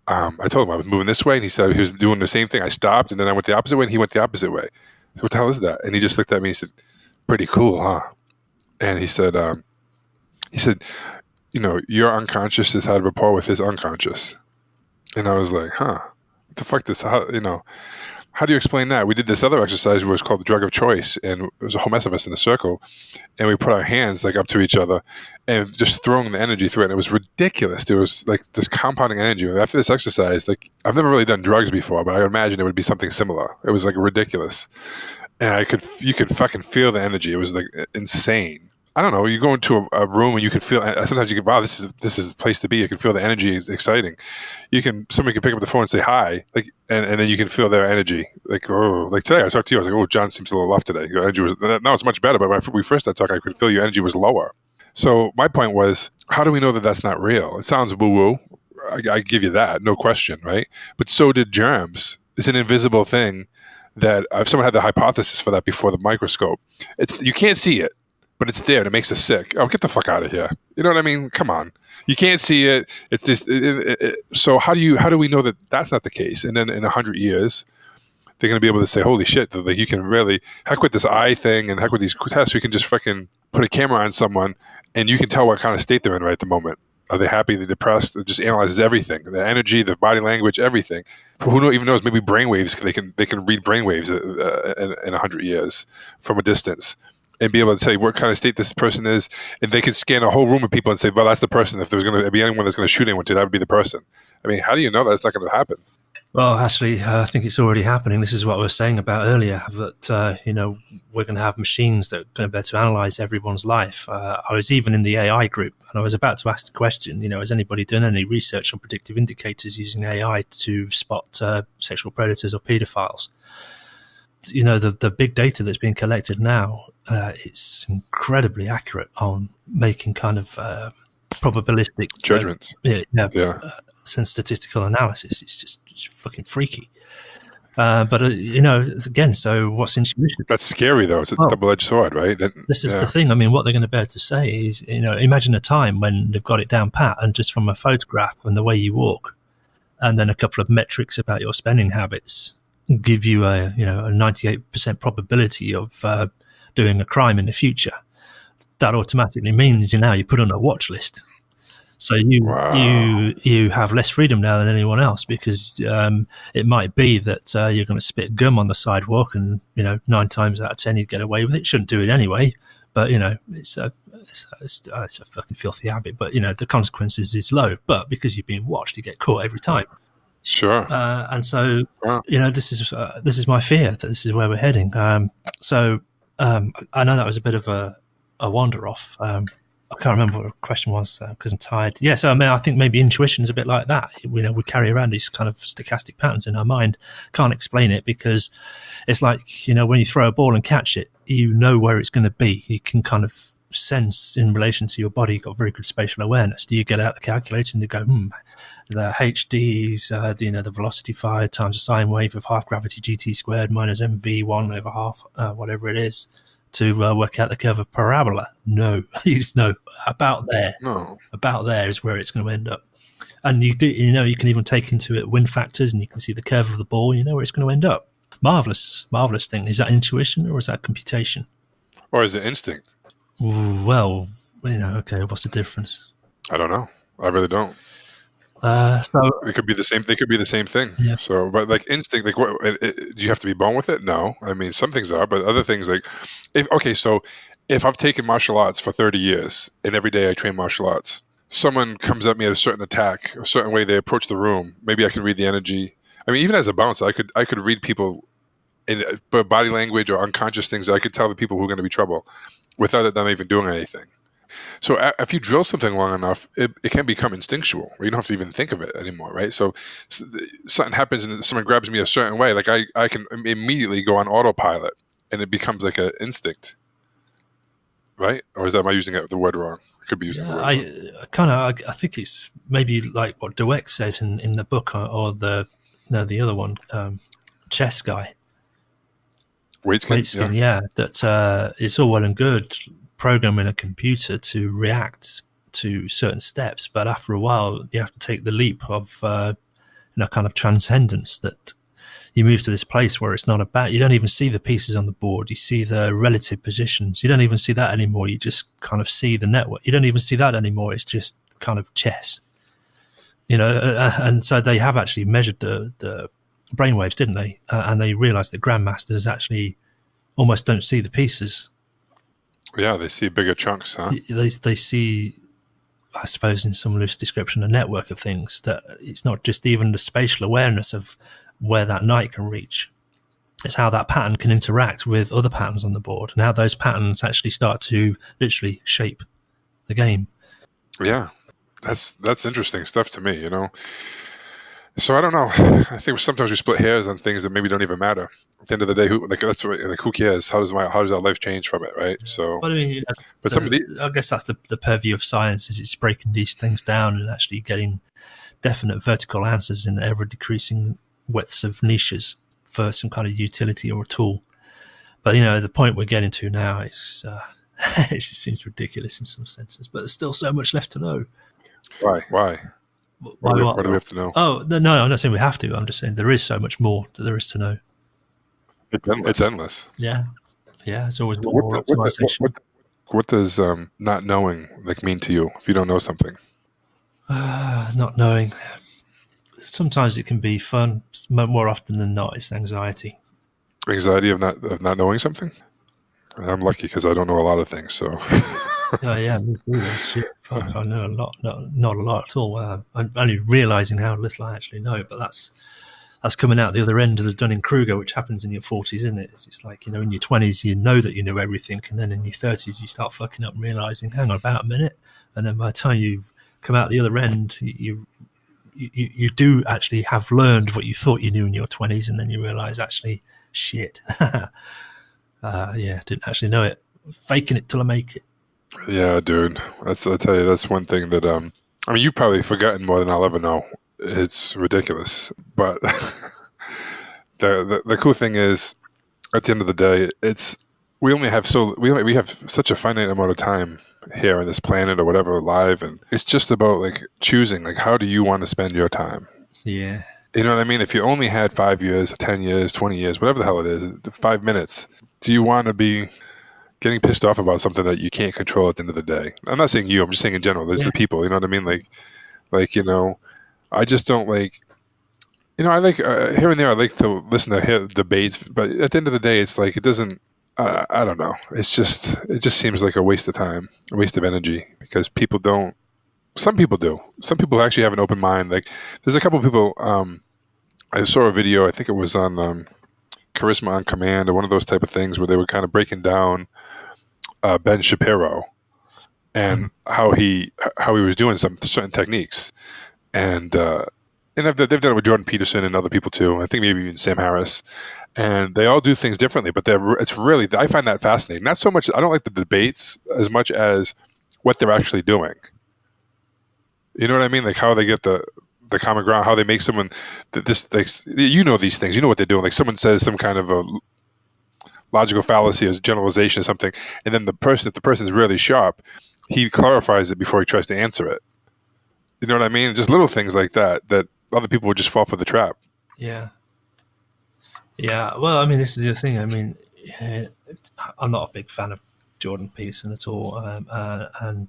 I told him I was moving this way, and he said he was doing the same thing. I stopped, and then I went the opposite way, and he went the opposite way. So what the hell is that? And he just looked at me and said, "Pretty cool, huh?" And he said, your unconscious has had rapport with his unconscious. And I was like, huh, what the fuck this, how, How do you explain that? We did this other exercise which was called the drug of choice, and it was a whole mess of us in a circle, and we put our hands like up to each other, and just throwing the energy through it. And it was ridiculous. There was like this compounding energy. After this exercise, like I've never really done drugs before, but I would imagine it would be something similar. It was like ridiculous, and you could fucking feel the energy. It was like insane. I don't know. You go into a room and you can feel. Sometimes you can. Wow, this is the place to be. You can feel the energy is exciting. Somebody can pick up the phone and say hi, like, and then you can feel their energy. Like, oh, like today I talked to you. I was like, oh, John seems a little off today. Your energy was now it's much better. But when we first started talking, I could feel your energy was lower. So my point was, how do we know that that's not real? It sounds woo woo. I give you that, no question, right? But so did germs. It's an invisible thing that someone had the hypothesis for that before the microscope. It's you can't see it, but it's there and it makes us sick. Oh, get the fuck out of here! You know what I mean? Come on, you can't see it. It's this. So how do we know that that's not the case? And then in 100 years, they're going to be able to say, holy shit, like you can really heck with this eye thing and heck with these tests. We can just fucking put a camera on someone and you can tell what kind of state they're in right at the moment. Are they happy? Are they depressed? It just analyzes everything, the energy, the body language, everything. Even knows? Maybe brainwaves. They can read brainwaves in 100 years from a distance, and be able to say what kind of state this person is, and they can scan a whole room of people and say, well, that's the person. If there's going to be anyone that's going to shoot anyone, that would be the person. I mean, how do you know that's not going to happen? Well, actually, I think it's already happening. This is what I was saying about earlier, that, we're going to have machines that are going to be able to analyze everyone's life. I was even in the AI group, and I was about to ask the question, has anybody done any research on predictive indicators using AI to spot sexual predators or pedophiles? The big data that's being collected now, it's incredibly accurate on making kind of probabilistic Judgments. Yeah. and statistical analysis. It's fucking freaky. But again, so what's intuition? That's scary, though. It's a double-edged sword, right? This is the thing. I mean, what they're going to be able to say is, imagine a time when they've got it down pat, and just from a photograph and the way you walk, and then a couple of metrics about your spending habits, give you a 98% probability of doing a crime in the future. That automatically means you put on a watch list. So you have less freedom now than anyone else, because it might be that you're going to spit gum on the sidewalk, and 9 times out of 10 you'd get away with it. Shouldn't do it anyway, but it's a fucking filthy habit. But the consequences is low. But because you've been watched, you get caught every time. Sure. And so this is my fear, that this is where we're heading. So I know that was a bit of a wander off. I can't remember what the question was because I'm tired. Yeah, so I think maybe intuition is a bit like that. We carry around these kind of stochastic patterns in our mind. Can't explain it, because it's like, when you throw a ball and catch it, you know where it's going to be. You can kind of sense in relation to your body. You've got very good spatial awareness. Do you get out the calculator and you go, the HD is the velocity fired times the sine wave of half gravity gt squared minus mv1 over half, whatever it is, to work out the curve of parabola? No, you just know about there. No. About there is where it's going to end up. And you can even take into it wind factors, and you can see the curve of the ball. You know where it's going to end up. Marvelous thing. Is that intuition or is that computation? Or is it instinct? Well, okay. What's the difference? I don't know. I really don't. So it could be the same. They could be the same thing. Yeah. So, but like instinct, like what? Do you have to be born with it? No. I mean, some things are, but other things like, if I've taken martial arts for 30 years and every day I train martial arts, someone comes at me at a certain attack, a certain way they approach the room. Maybe I can read the energy. I mean, even as a bouncer, I could read people in body language or unconscious things. I could tell the people who are going to be trouble without them even doing anything. So if you drill something long enough, it can become instinctual. You don't have to even think of it anymore, right? So something happens and someone grabs me a certain way, like I can immediately go on autopilot, and it becomes like an instinct, right? Or am I using the word wrong? I could be using the word wrong. I think it's maybe like what Dweck says in the book, or the other one, chess guy. Waitskin, yeah. That it's all well and good programming a computer to react to certain steps, but after a while you have to take the leap of kind of transcendence, that you move to this place where it's not about, you don't even see the pieces on the board, you see the relative positions. You don't even see that anymore. You just kind of see the network. You don't even see that anymore. It's just kind of chess, and so they have actually measured the brainwaves, didn't they? And they realised that grandmasters actually almost don't see the pieces. Yeah, they see bigger chunks, huh? They see, I suppose, in some loose description, a network of things, that it's not just even the spatial awareness of where that knight can reach. It's how that pattern can interact with other patterns on the board, and how those patterns actually start to literally shape the game. Yeah, that's interesting stuff to me, you know. So I don't know. I think sometimes we split hairs on things that maybe don't even matter. At the end of the day, who like that's what, like who cares? How does our life change from it, right? So, But I mean, but some of the I guess that's the purview of science, is it's breaking these things down and actually getting definite vertical answers in ever decreasing widths of niches for some kind of utility or a tool. But the point we're getting to now is it just seems ridiculous in some senses. But there's still so much left to know. why? Why what? What do we have to know? Oh no, I'm not saying we have to. I'm just saying there is so much more that there is to know. It's endless. Yeah, yeah. It's always more optimization. What does not knowing like mean to you if you don't know something? Not knowing. Sometimes it can be fun. More often than not, it's anxiety. Anxiety of not knowing something. I'm lucky because I don't know a lot of things. So Oh yeah, me too. Shit, fuck, I know a lot. Not a lot at all. I'm only realising how little I actually know, but that's coming out the other end of the Dunning-Kruger, which happens in your 40s, isn't it? It's like, in your 20s, you know that you know everything, and then in your 30s, you start fucking up and realising, hang on about a minute, and then by the time you've come out the other end, you do actually have learned what you thought you knew in your 20s, and then you realise, actually, shit. Yeah, didn't actually know it. Faking it till I make it. yeah, dude, I'll tell you that's one thing that I mean you've probably forgotten more than I'll ever know. It's ridiculous, but the cool thing is at the end of the day, it's we have such a finite amount of time here on this planet or whatever live, and it's just about like choosing like how do you want to spend your time. Yeah. You know what I mean? If you only had 5 years, 10 years, 20 years, whatever the hell it is, 5 minutes, do you want to be getting pissed off about something that you can't control at the end of the day? I'm not saying you. I'm just saying in general. There's Yeah. the people. You know what I mean? Like I just don't like. I like here and there. I like to listen to debates, but at the end of the day, it's like it doesn't. I don't know. It just seems like a waste of time, a waste of energy because people don't. Some people do. Some people actually have an open mind. Like there's a couple of people. I saw a video. I think it was on Charisma on Command or one of those type of things where they were kind of breaking down Ben Shapiro and how he was doing some certain techniques and they've done it with Jordan Peterson and other people too. I think maybe even Sam Harris, and they all do things differently. But it's really I find that fascinating. Not so much I don't like the debates as much as what they're actually doing. You know what I mean? Like how they get the common ground, how they make someone this like, these things. You know what they're doing. Like someone says some kind of a logical fallacy or generalization or something, and then if the person is really sharp, he clarifies it before he tries to answer it. You know what I mean? Just little things like that other people would just fall for the trap. Yeah. Yeah. Well, I mean, this is the thing. I mean, I'm not a big fan of Jordan Peterson at all, and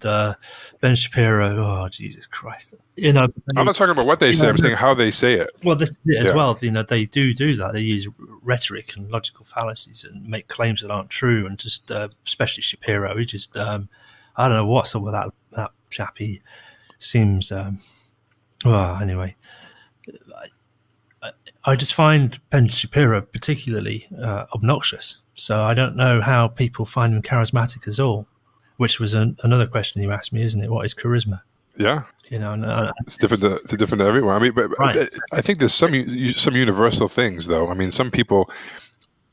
Ben Shapiro. Oh, Jesus Christ! I'm not talking about what they say. I'm saying how they say it. Well, this is it as Yeah. well. They do that. They use rhetoric and logical fallacies and make claims that aren't true. And just, especially Shapiro, he just, I don't know what's up with that chap. He seems, well, anyway. I just find Ben Shapiro particularly obnoxious. So I don't know how people find him charismatic at all, which was another question you asked me, isn't it? What is charisma? Yeah. It's different. It's different to everyone. I mean, but right. I think there's some universal things, though. I mean, some people,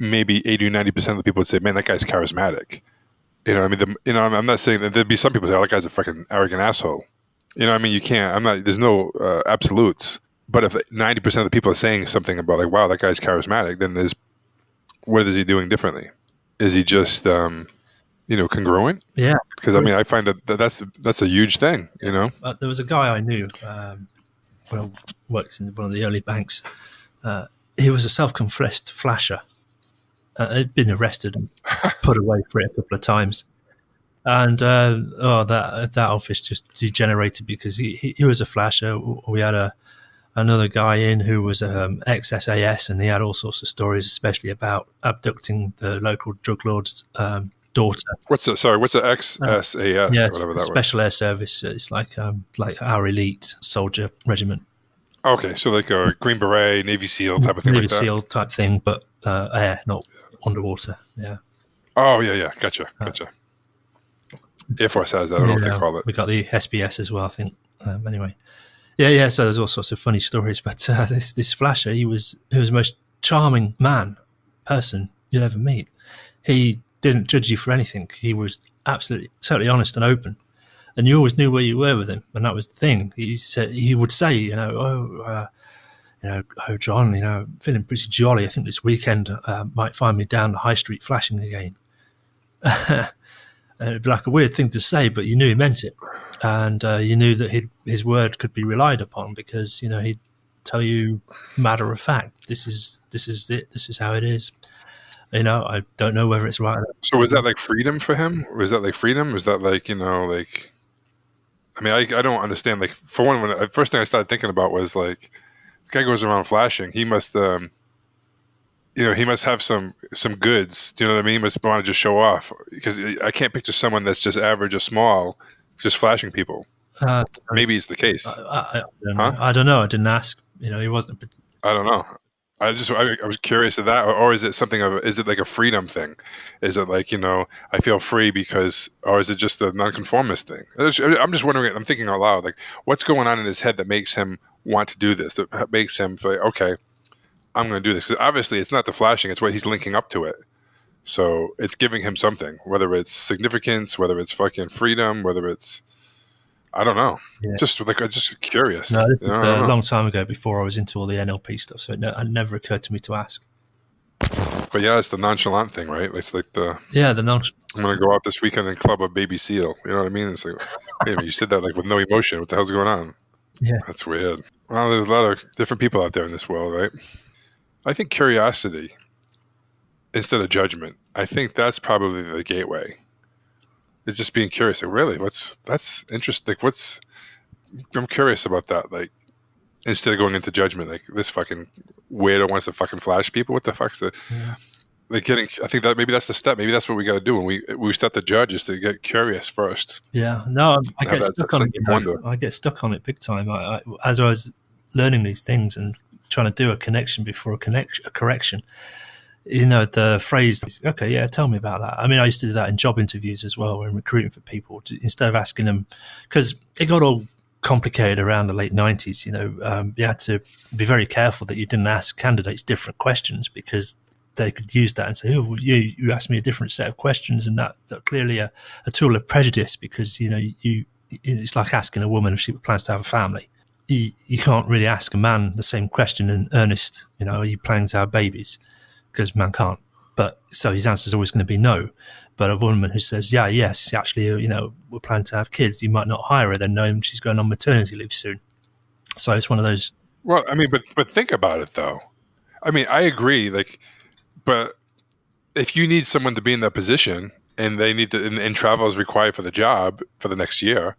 maybe 80 or 90% of the people would say, "Man, that guy's charismatic." You know, I mean, I'm not saying that there'd be some people say, "Oh, that guy's a fucking arrogant asshole." You know, I mean, you can't. I'm not. There's no absolutes. But if 90% of the people are saying something about like, "Wow, that guy's charismatic," then what is he doing differently? Is he just congruent? Yeah. Because I mean, I find that's a huge thing. You know. There was a guy I knew when I worked in one of the early banks. He was a self-confessed flasher. He'd been arrested and put away for it a couple of times. And that office just degenerated because he was a flasher. We had another guy in who was ex-SAS, and he had all sorts of stories, especially about abducting the local drug lord's daughter. What's the sorry? What's the Uh, XSAS? yeah, Whatever that was. Special Air Service. It's like our elite soldier regiment, Okay, so like a Green Beret, Navy SEAL type of thing Navy like that. SEAL type thing, but air, not underwater. Yeah. Oh yeah, yeah. Gotcha, gotcha. Air Force has that. I don't know what they Yeah, call it. we got the SBS as well, I think. Anyway, yeah. So there's all sorts of funny stories, but this flasher, he was the most charming person you'll ever meet. He didn't judge you for anything. He was absolutely totally honest and open, and you always knew where you were with him, and that was the thing. He would say, oh John, feeling pretty jolly. I think this weekend might find me down the high street flashing again. It'd be like a weird thing to say, but you knew he meant it, and you knew that his word could be relied upon because he'd tell you matter of fact. This is it. This is how it is. I don't know whether it's right. So was that like freedom for him? Was that like freedom? Was that like like? I mean, I don't understand. Like for one, when the first thing I started thinking about was like, the guy goes around flashing. He must he must have some goods. Do you know what I mean? He must want to just show off because I can't picture someone that's just average or small, just flashing people. Uh, Maybe it's the case, I don't huh? know. I don't know. I didn't ask. He wasn't. I don't know. I was curious of that, or is it something of is it like a freedom thing? Is it like I feel free because, or is it just a nonconformist thing? I'm just wondering. I'm thinking out loud, like what's going on in his head that makes him want to do this? That makes him feel like, okay, I'm going to do this. 'Cause obviously, it's not the flashing; it's what he's linking up to it. So it's giving him something, whether it's significance, whether it's fucking freedom, whether it's I don't know. Yeah. Just like I'm just No, curious. this was I don't a know. long time ago before I was into all the NLP stuff, so it never occurred to me to ask. But yeah, it's the nonchalant thing, right? It's like the Yeah, the non. I'm gonna go out this weekend and club a baby seal. You know what I mean? It's like, wait a minute, you said that like with no emotion. What the hell's going on? Yeah, That's weird. Well, there's a lot of different people out there in this world, right? I think curiosity instead of judgment. I think that's probably the gateway. It's just being curious. Like, really, that's interesting. Like, I'm curious about that. Like, instead of going into judgment, like this fucking weirdo wants to fucking flash people. What the fuck's the yeah, like getting? I think that maybe that's the step. Maybe that's what we got to do when we start to judge is to get curious first yeah. No, I and have get that stuck on it. sense of wonder. I get stuck on it big time. As I was learning these things and trying to do a connection before a correction. The phrase is, okay, yeah, tell me about that. I mean, I used to do that in job interviews as well when recruiting for people instead of asking them, because it got all complicated around the late 90s. You had to be very careful that you didn't ask candidates different questions because they could use that and say, oh, well, you asked me a different set of questions, and that's clearly a tool of prejudice because, it's like asking a woman if she plans to have a family. You can't really ask a man the same question in earnest, are you planning to have babies? Because man can't. But so his answer is always going to be no. But a woman who says, yeah, yes, actually, we're planning to have kids, you might not hire her then knowing she's going on maternity leave soon. So it's one of those. Well, I mean, but think about it though. I mean, I agree. Like, but if you need someone to be in that position and they need to, and travel is required for the job for the next year,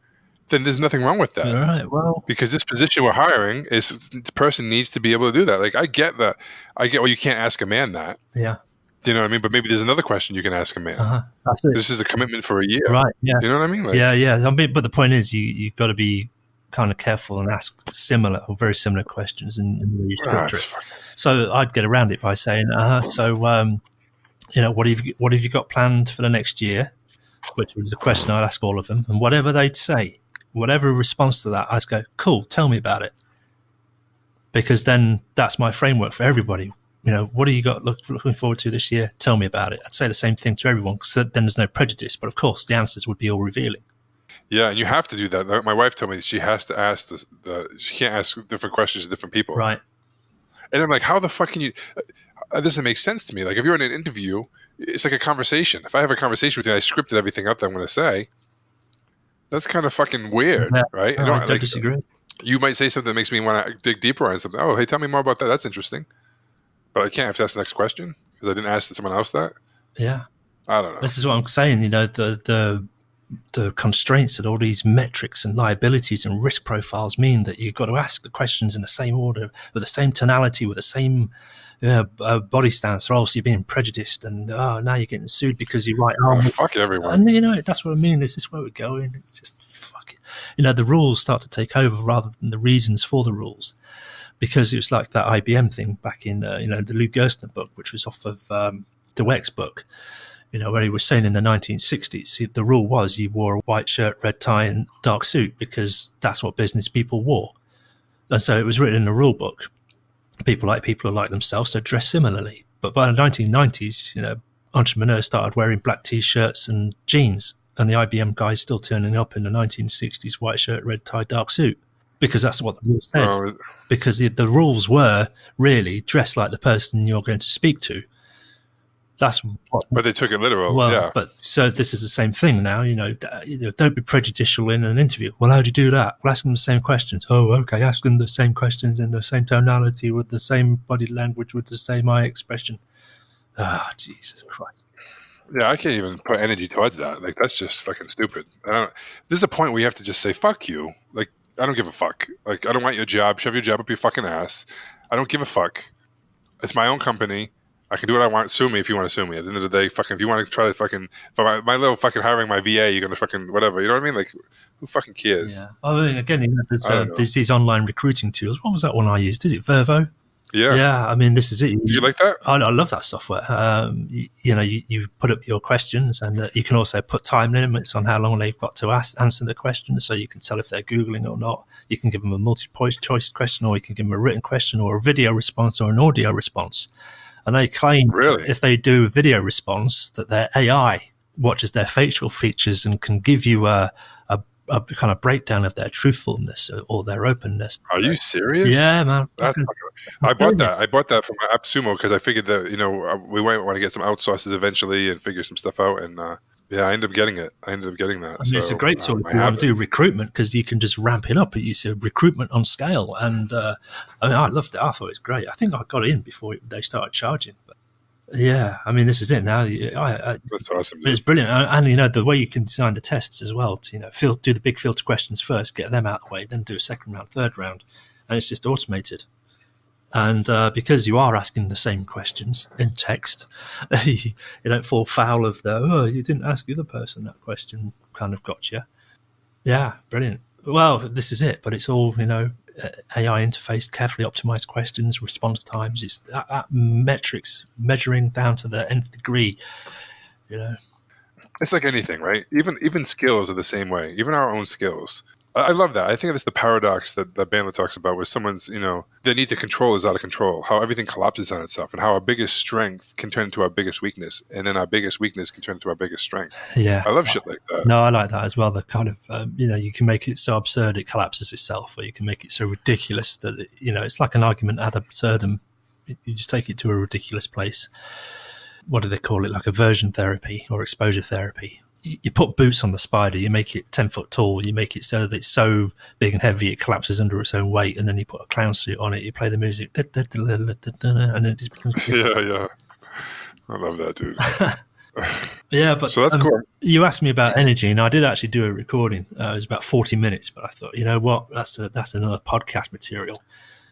then there's nothing wrong with All that. right, well, Because this position we're hiring is the person needs to be able to do that. Like, I get that. I get, well, you can't ask a man that. yeah, Do you know what I mean? But maybe there's another question you can ask a man. that's it. This is a commitment for a year. Right, yeah, You know what I mean? yeah, Like, yeah. But the point is, you've got to be kind of careful and ask similar or very similar questions and you structure it's it. fucking, So I'd get around it by saying, so what have you got planned for the next year? Which was a question I'd ask all of them, and whatever they'd say, whatever response to that, I'd go, cool, tell me about it. Because then that's my framework for everybody. What do you got looking forward to this year? Tell me about it. I'd say the same thing to everyone because then there's no prejudice. But of course, the answers would be all revealing. yeah, and you have to do that. My wife told me that she has to ask she can't ask different questions to different people. Right. And I'm like, how the fuck can you? It doesn't make sense to me. Like, if you're in an interview, it's like a conversation. If I have a conversation with you, and I scripted everything up that I'm going to say. That's kind of fucking weird, Yeah. right? No, I don't disagree. You might say something that makes me want to dig deeper on something. Oh, hey, tell me more about that. That's interesting. But I can't have to ask the next question because I didn't ask someone else that. Yeah. I don't know. This is what I'm saying. The the constraints that all these metrics and liabilities and risk profiles mean that you've got to ask the questions in the same order, with the same tonality, with the same body stance, or else you're being prejudiced, and now you're getting sued because you write Fuck everyone. and that's what I mean. This is where we're going. It's just fuck it. The rules start to take over rather than the reasons for the rules, because it was like that IBM thing back in the Lou Gerstner book, which was off of Dweck's book. Where he was saying in the 1960s, the rule was you wore a white shirt, red tie, and dark suit because that's what business people wore. And so it was written in the rule book. People who like themselves, so dress similarly. But by the 1990s, entrepreneurs started wearing black T-shirts and jeans, and the IBM guys still turning up in the 1960s white shirt, red tie, dark suit, because that's what the rules said. Because the rules were really dress like the person you're going to speak to. But they took it literal. Well, yeah. But so this is the same thing now. Don't be prejudicial in an interview. Well, how do you do that? Well, ask them the same questions. Oh, okay, ask them the same questions in the same tonality, with the same body language, with the same eye expression. Jesus Christ. Yeah, I can't even put energy towards that. Like, that's just fucking stupid. There's a point where you have to just say, fuck you. Like, I don't give a fuck. Like, I don't want your job. Shove your job up your fucking ass. I don't give a fuck. It's my own company. I can do what I want. Sue me if you want to sue me. At the end of the day, fucking, if you want to try to fucking, for my little fucking hiring my VA, you're going to fucking whatever. You know what I mean? Like, who fucking cares? Yeah. I mean, again, there's these online recruiting tools. What was that one I used? Is it Vervo? Yeah. Yeah. I mean, this is it. Did you like that? I love that software. You put up your questions, and you can also put time limits on how long they've got to answer the question, so you can tell if they're Googling or not. You can give them a multiple-choice question, or you can give them a written question, or a video response, or an audio response. And they claim if they do a video response that their AI watches their facial features and can give you a kind of breakdown of their truthfulness or their openness. Are you serious? Yeah, man. I bought that from AppSumo because I figured that we might want to get some outsources eventually and figure some stuff out. And I ended up getting it. I ended up getting that. I mean, it's a great tool if you want to do recruitment, because you can just ramp it up. You see recruitment on scale, and I loved it. I thought it was great. I think I got in before they started charging. But yeah, I mean, this is it now. That's awesome. It's brilliant, and the way you can design the tests as well. To do the big filter questions first, get them out of the way, then do a second round, third round, and it's just automated. And because you are asking the same questions in text, you don't fall foul of you didn't ask the other person that question kind of gotcha. Yeah, brilliant. Well, this is it, but it's all, AI interfaced, carefully optimized questions, response times. It's that metrics measuring down to the nth degree, It's like anything, right? Even skills are the same way. Even our own skills. I love that. I think that's the paradox that Bandler talks about, where someone's, the need to control is out of control, how everything collapses on itself, and how our biggest strength can turn into our biggest weakness, and then our biggest weekness can turn into our biggest strength. Yeah. I love shit like that. No, I like that as well. The kind of, you can make it so absurd it collapses itself, or you can make it so ridiculous that, it's like an argument ad absurdum. You just take it to a ridiculous place. What do they call it? Like aversion therapy or exposure therapy. You put boots on the spider, you make it 10 foot tall, you make it so that it's so big and heavy it collapses under its own weight, and then you put a clown suit on it, you play the music, and it just becomes... Yeah. I love that, dude. Yeah, but so that's cool. You asked me about energy, and I did actually do a recording. It was about 40 minutes, but I thought, you know what, that's another podcast material.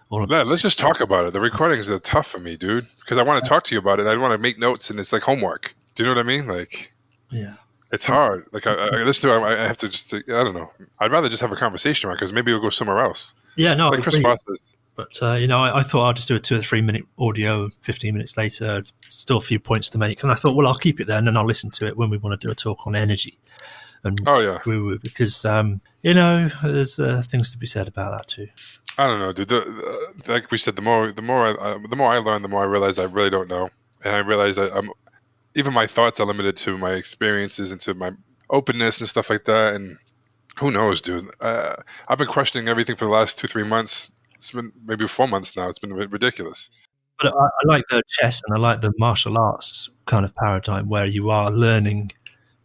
Let's just talk about it. The recordings are tough for me, dude, because I want to talk to you about it. I want to make notes, and it's like homework. Do you know what I mean? Like, yeah. It's hard. Like I listen to it, I have to just, I don't know. I'd rather just have a conversation around, because maybe we'll go somewhere else. Yeah, no, like Chris Foster's. But I thought I'd just do a 2 or 3 minute audio. 15 minutes later, still a few points to make, and I thought, well, I'll keep it there, and then I'll listen to it when we want to do a talk on energy. And because there's things to be said about that too. I don't know, dude. Like we said, the more I learn, the more I realize I really don't know, and I realize that even my thoughts are limited to my experiences and to my openness and stuff like that. And who knows, dude? I've been questioning everything for the last 2-3 months. It's been maybe 4 months now. It's been ridiculous. But I like the chess and I like the martial arts kind of paradigm, where you are learning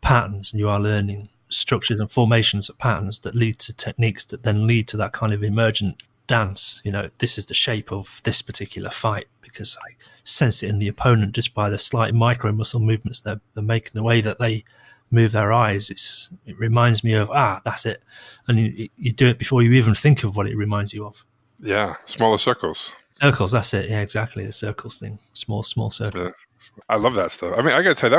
patterns and you are learning structures and formations of patterns that lead to techniques that then lead to that kind of emergent dance. This is the shape of this particular fight because I sense it in the opponent just by the slight micro muscle movements they're making, the way that they move their eyes, it reminds me of, that's it. And you do it before you even think of what it reminds you of. Yeah, smaller circles. Circles, that's it. Yeah, exactly. The circles thing. Small circle. Yeah, I love that stuff. I mean, I gotta tell you,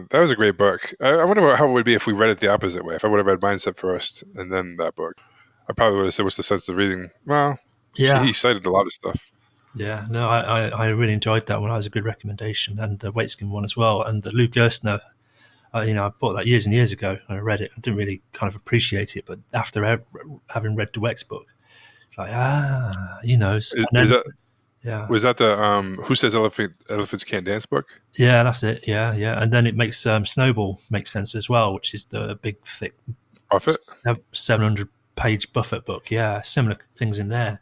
that was a great book. I wonder how it would be if we read it the opposite way. If I would have read Mindset first and then that book, I probably would have said, "What's the sense of reading?" Well, Yeah. he cited a lot of stuff. Yeah, no, I really enjoyed that one. That was a good recommendation, and the weight skin one as well. And Lou Gerstner, I bought that years and years ago, and I read it. I didn't really kind of appreciate it, but after having read Dweck's book, it's like, he knows. Is, And is then, that yeah, was that the Who Says Elephants Can't Dance book? yeah, that's it. Yeah, yeah. And then it makes Snowball make sense as well, which is the big, thick, Buffett? 700-page Buffett book. Yeah, similar things in there.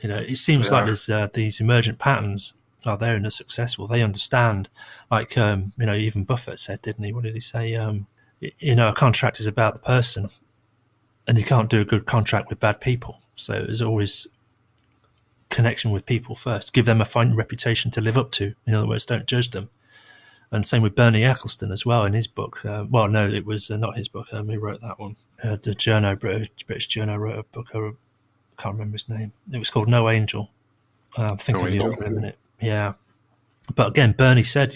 It seems like Yeah. there's these emergent patterns are there and are successful. They understand, like even Buffett said, didn't he? What did he say? A contract is about the person, and you can't do a good contract with bad people. So there's always connection with people first. Give them a fine reputation to live up to. In other words, don't judge them. And same with Bernie Eccleston as well in his book. Well, no, it was not his book. Who wrote that one? The British journo wrote a book. I can't remember his name. It was called No Angel. I'm thinking No of the Angel. author in a minute. Yeah, but again, Bernie said,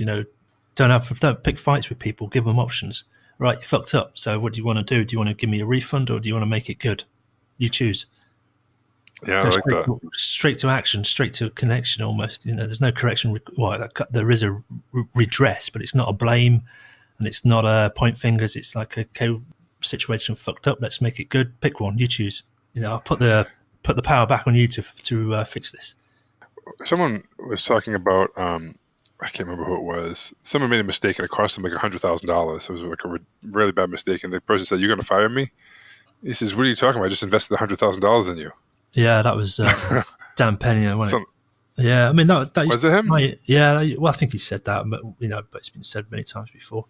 don't pick fights with people. Give them options. Right, you fucked up. So what do you want to do? Do you want to give me a refund or do you want to make it good? You choose. Yeah, I Go like that. straight to action, straight to a connection. Almost, there's no correction. Well, there is a redress, but it's not a blame, and it's not a point fingers. It's like, okay, situation fucked up. Let's make it good. Pick one. You choose. I'll put the power back on you to fix this. Someone was talking about I can't remember who it was. Someone made a mistake and it cost them like $100,000. It was like a really bad mistake, and the person said, "You're going to fire me?" He says, "What are you talking about? I just invested $100,000 in you." Yeah, that was Dan Penny, wasn't it? So, Yeah, I mean that used was it him? yeah. Well, I think he said that, but but it's been said many times before.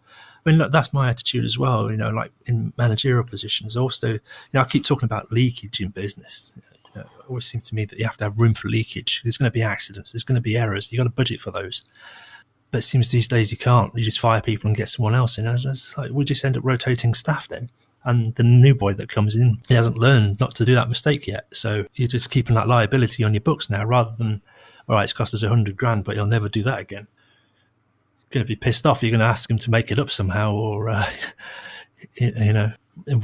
I mean, look, that's my attitude as well. Like in managerial positions, also, I keep talking about leakage in business. It always seems to me that you have to have room for leakage. There's going to be accidents. There's going to be errors. You got to budget for those. But it seems these days you can't. You just fire people and get someone else in. It's like we just end up rotating staff then. And the new boy that comes in, he hasn't learned not to do that mistake yet. So you're just keeping that liability on your books now rather than, all right, it's cost us $100,000, but you'll never do that again. You're going to be pissed off. You're going to ask him to make it up somehow, or,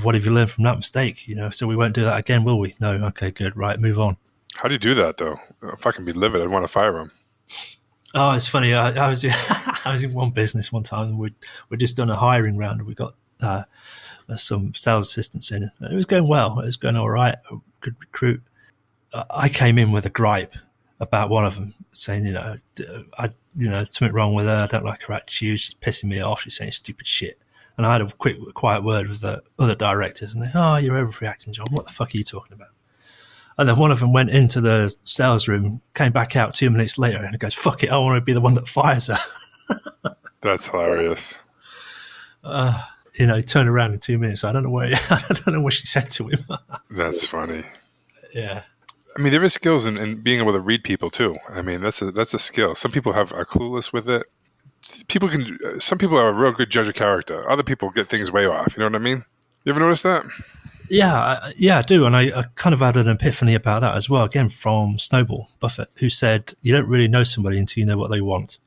what have you learned from that mistake? So we won't do that again, will we? No. Okay, good. Right, move on. How do you do that though? If I can be livid, I'd want to fire him. Oh, it's funny. I was I was in one business one time. And we'd just done a hiring round, and we got some sales assistants in. It was going well. It was going all right. A good recruit. I came in with a gripe about one of them, saying, something wrong with her. I don't like her attitude. She's pissing me off. She's saying stupid shit. And I had a quiet word with the other directors, and they, you're overreacting, John. What the fuck are you talking about? And then one of them went into the sales room, came back out 2 minutes later, and goes, "Fuck it, I want to be the one that fires her." That's hilarious. He turned around in 2 minutes. I don't know what she said to him. That's funny. Yeah. I mean, there is skills in being able to read people too. I mean, that's a skill. Some people are clueless with it. Some people are a real good judge of character. Other people get things way off. You know what I mean? You ever notice that? Yeah, I do. And I kind of had an epiphany about that as well, again, from Snowball Buffett, who said, you don't really know somebody until you know what they want.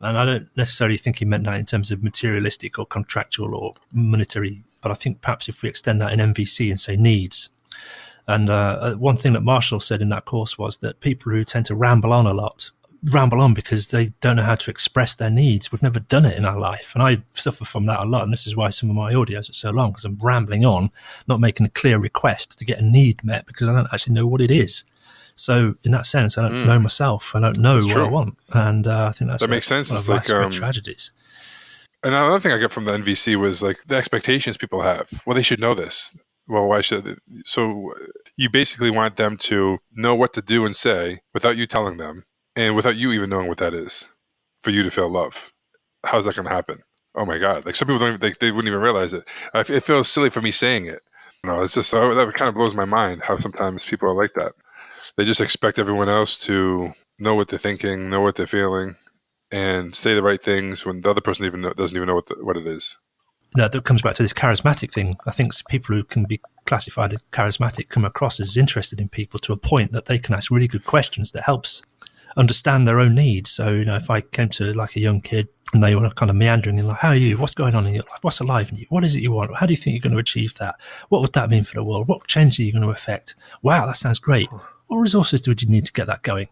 And I don't necessarily think he meant that in terms of materialistic or contractual or monetary, but I think perhaps if we extend that in MVC and say needs. And one thing that Marshall said in that course was that people who tend to ramble on because they don't know how to express their needs. We've never done it in our life. And I suffer from that a lot. And this is why some of my audios are so long, because I'm rambling on, not making a clear request to get a need met because I don't actually know what it is. So in that sense, I don't know myself. I don't know what I want. And I think that makes sense. One It's of like life's great tragedies. And another thing I get from the NVC was like the expectations people have. Well, they should know this. Well, why should they? So you basically want them to know what to do and say without you telling them and without you even knowing what that is for you to feel love. How's that going to happen? Oh my God. Like some people don't even, they wouldn't even realize it. It feels silly for me saying it. It's just, that kind of blows my mind how sometimes people are like that. They just expect everyone else to know what they're thinking, know what they're feeling, and say the right things when the other person doesn't even know what it is. that comes back to this charismatic thing. I think people who can be classified as charismatic come across as interested in people to a point that they can ask really good questions that helps understand their own needs. So, if I came to like a young kid and they were kind of meandering and like, how are you? What's going on in your life? What's alive in you? What is it you want? How do you think you're going to achieve that? What would that mean for the world? What change are you going to affect? Wow, that sounds great. What resources would you need to get that going?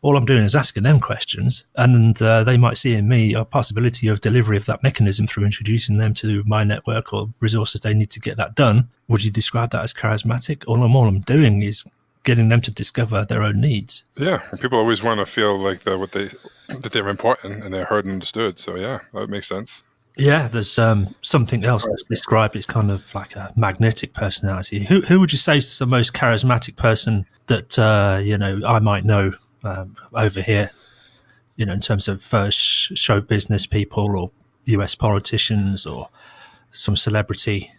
All I'm doing is asking them questions, and they might see in me a possibility of delivery of that mechanism through introducing them to my network or resources they need to get that done. Would you describe that as charismatic? All I'm doing is getting them to discover their own needs. Yeah, people always want to feel like that they're important and they're heard and understood. So yeah, that makes sense. Yeah, there's something else that's described. It's kind of like a magnetic personality. Who would you say is the most charismatic person that I might know over here? In terms of show business people or US politicians or some celebrity.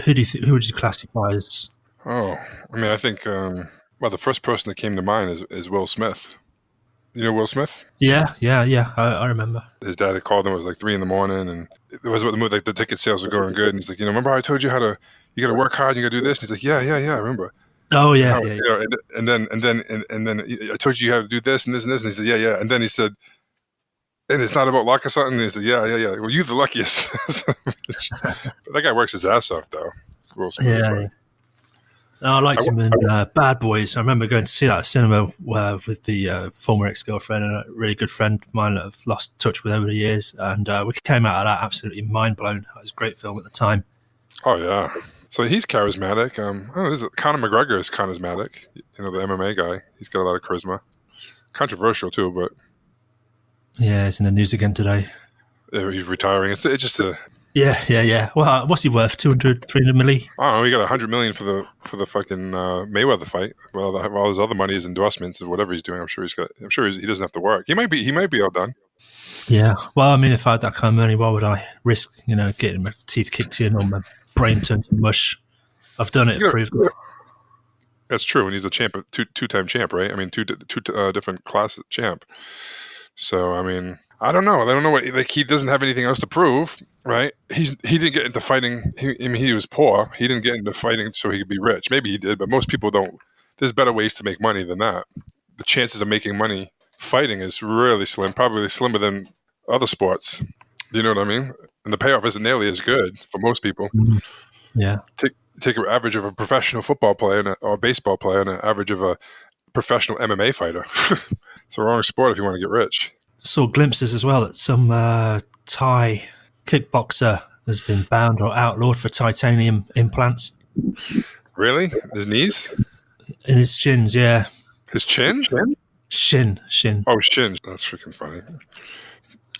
Who would you classify as? Oh, I mean, I think the first person that came to mind is Will Smith. You know Will Smith? Yeah. I remember. His dad had called him. It was like 3 a.m, and it was what the movie, like the ticket sales were going good. And he's like, remember how I told you you got to work hard, you got to do this. And he's like, yeah, I remember. Oh yeah, And yeah. and then I told you how to do this and this and this. And he said, yeah. And then he said, and it's not about luck or something. And he said, yeah. Well, you're the luckiest. But that guy works his ass off, though. Will Smith. Yeah. I liked him in Bad Boys. I remember going to see that at cinema with the former ex-girlfriend and a really good friend of mine that I've lost touch with over the years. And we came out of that absolutely mind-blown. It was a great film at the time. Oh, yeah. So he's charismatic. Conor McGregor is charismatic. The MMA guy. He's got a lot of charisma. Controversial, too, but... Yeah, he's in the news again today. He's retiring. It's just a... Yeah. Well, what's he worth? 200, 300 million? I don't know. He got 100 million for the fucking Mayweather fight. Well, all his other money is endorsements or whatever he's doing. I'm sure he doesn't have to work. He might be all done. Yeah. Well, I mean, if I had that kind of money, why would I risk, getting my teeth kicked in or my brain turned to mush? I've done it. Proved it. That's true. And he's a champ, two-time champ, right? I mean, two different classes champ. So, I mean, I don't know. I don't know what, like, he doesn't have anything else to prove, right? He didn't get into fighting. He was poor. He didn't get into fighting so he could be rich. Maybe he did, but most people don't. There's better ways to make money than that. The chances of making money fighting is really slim, probably slimmer than other sports. Do you know what I mean? And the payoff isn't nearly as good for most people. Yeah. Take an average of a professional football player or a baseball player and an average of a professional MMA fighter. It's the wrong sport if you want to get rich. Saw glimpses as well that some Thai kickboxer has been banned or outlawed for titanium implants. Really? His knees? In his shins, yeah. His chin? Shin. Oh, shin. That's freaking funny.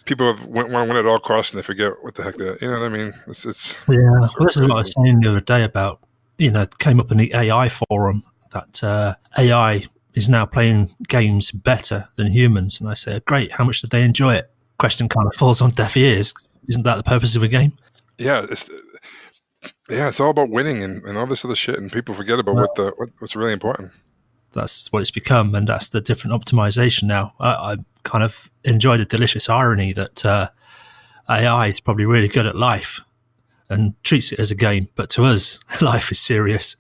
People want it all crossed and they forget what the heck they're... You know what I mean? It's yeah. Well, this is what I was saying the other day about, it came up in the AI forum that AI is now playing games better than humans. And I say, great, how much did they enjoy it? Question kind of falls on deaf ears. Isn't that the purpose of a game? Yeah, it's all about winning and all this other shit, and people forget about what's really important. That's what it's become, and that's the different optimization now. I kind of enjoy the delicious irony that AI is probably really good at life and treats it as a game, but to us, life is serious.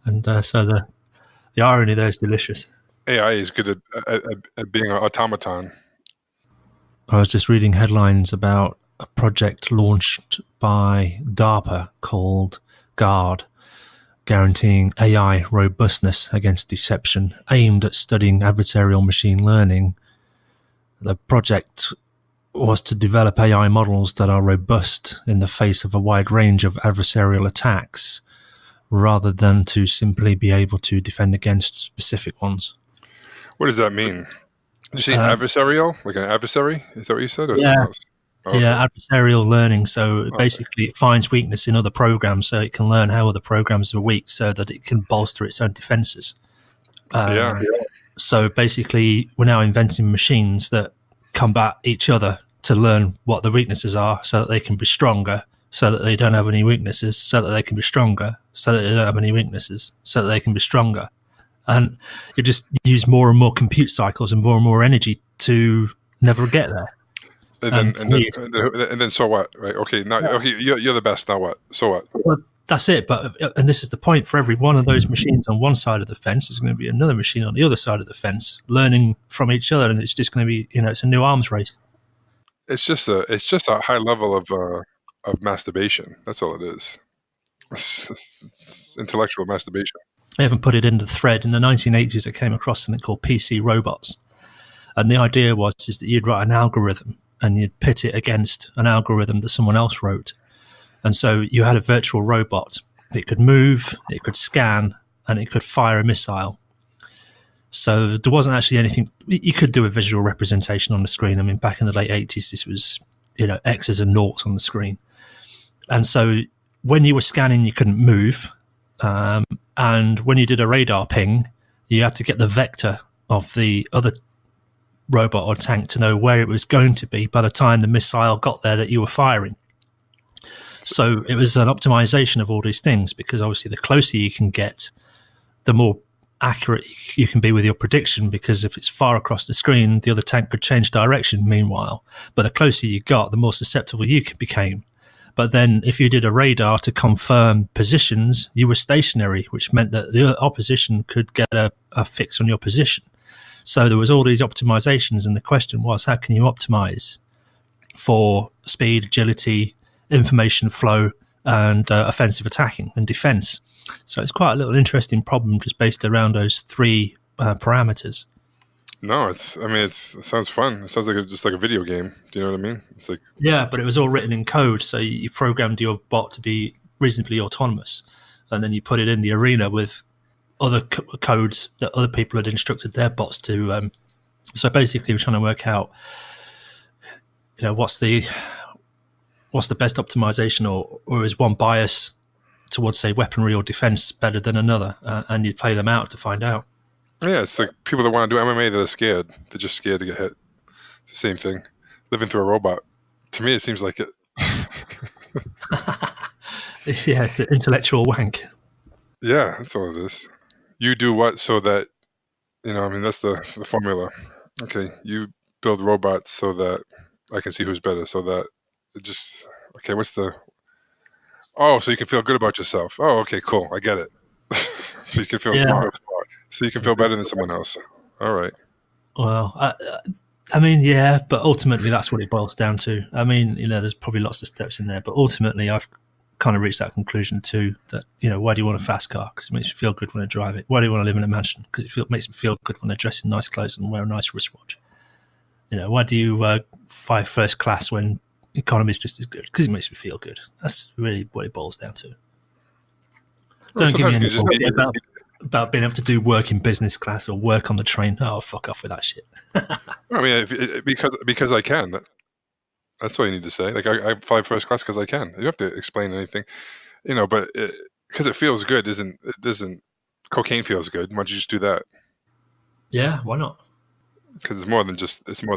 And so the irony there is delicious. AI is good at being an automaton. I was just reading headlines about a project launched by DARPA called GUARD, guaranteeing AI robustness against deception, aimed at studying adversarial machine learning. The project was to develop AI models that are robust in the face of a wide range of adversarial attacks, rather than to simply be able to defend against specific ones. What does that mean? Did you say adversarial? Like an adversary? Is that what you said? Or yeah. Okay. Yeah, adversarial learning. So basically it finds weakness in other programs so it can learn how other programs are weak so that it can bolster its own defenses. So basically we're now inventing machines that combat each other to learn what the weaknesses are so that they can be stronger, so that they don't have any weaknesses, so that they can be stronger, so that they don't have any weaknesses, so that they can be stronger. And you just use more and more compute cycles and more energy to never get there. And then And to me, so what? Right? Okay, now okay, you're the best. Now what? So what? well, that's it. But and this is the point: for every one of those machines on one side of the fence, there's going to be another machine on the other side of the fence, learning from each other, and it's just going to be, it's a new arms race. It's just a high level of masturbation. That's all it is. It's intellectual masturbation. I haven't put it in the thread. In the 1980s, I came across something called PC robots, and the idea was is that you'd write an algorithm and you'd pit it against an algorithm that someone else wrote, and so you had a virtual robot. It could move, it could scan, and it could fire a missile. So there wasn't actually anything you could do a visual representation on the screen. I mean, back in the late 80s, this was X's and noughts on the screen, and so when you were scanning, you couldn't move, and when you did a radar ping, you had to get the vector of the other robot or tank to know where it was going to be by the time the missile got there that you were firing. So it was an optimization of all these things, because obviously the closer you can get, the more accurate you can be with your prediction, because if it's far across the screen, the other tank could change direction meanwhile. But the closer you got, the more susceptible you became. But then if you did a radar to confirm positions, you were stationary, which meant that the opposition could get a fix on your position. So there was all these optimizations, and the question was, how can you optimize for speed, agility, information flow, and offensive attacking and defense? So it's quite a little interesting problem just based around those three parameters. No, it sounds fun. It sounds like just like a video game. Do you know what I mean? It's like, Yeah, but it was all written in code, so you programmed your bot to be reasonably autonomous, and then you put it in the arena with other codes that other people had instructed their bots to. So basically, we're trying to work out, what's the best optimization, or is one bias towards, say, weaponry or defense better than another, and you play them out to find out. yeah, it's like people that want to do MMA that are scared. They're just scared to get hit. It's the same thing. Living through a robot. To me, it seems like it. Yeah, it's an intellectual wank. Yeah, that's all it is. You do what so that I mean, that's the formula. Okay, you build robots so that I can see who's better. So that it just okay. What's the Oh, so you can feel good about yourself. Oh, okay, cool. I get it. So you can feel Yeah. smart. So you can feel better than someone else. All right. Well, I mean, yeah, but ultimately that's what it boils down to. I mean, there's probably lots of steps in there, but ultimately I've kind of reached that conclusion too, that, why do you want a fast car? Because it makes you feel good when I drive it. Why do you want to live in a mansion? Because makes me feel good when I dress in nice clothes and wear a nice wristwatch. Why do you fly first class when economy is just as good? Because it makes me feel good. That's really what it boils down to. Well, Don't give me sometimes you any can just be. bullshit about being able to do work in business class or work on the train. Oh, fuck off with that shit. I mean, because I can. That's all you need to say. Like I fly first class because I can. You don't have to explain anything, But because it feels good, isn't it? Doesn't cocaine feels good? Why don't you just do that? Yeah, why not? Because it's more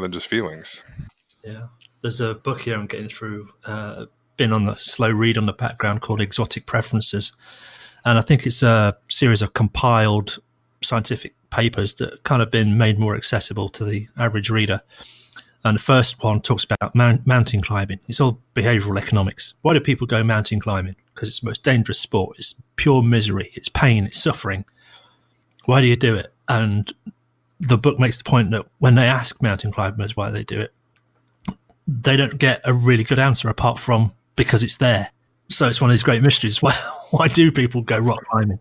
than just feelings. Yeah. There's a book here I'm getting through, been on a slow read on the background, called Exotic Preferences. And I think it's a series of compiled scientific papers that kind of been made more accessible to the average reader. And the first one talks about mountain climbing. It's all behavioral economics. Why do people go mountain climbing? Because it's the most dangerous sport. It's pure misery. It's pain. It's suffering. Why do you do it? And the book makes the point that when they ask mountain climbers why they do it, they don't get a really good answer apart from because it's there. So it's one of these great mysteries. Why do people go rock climbing?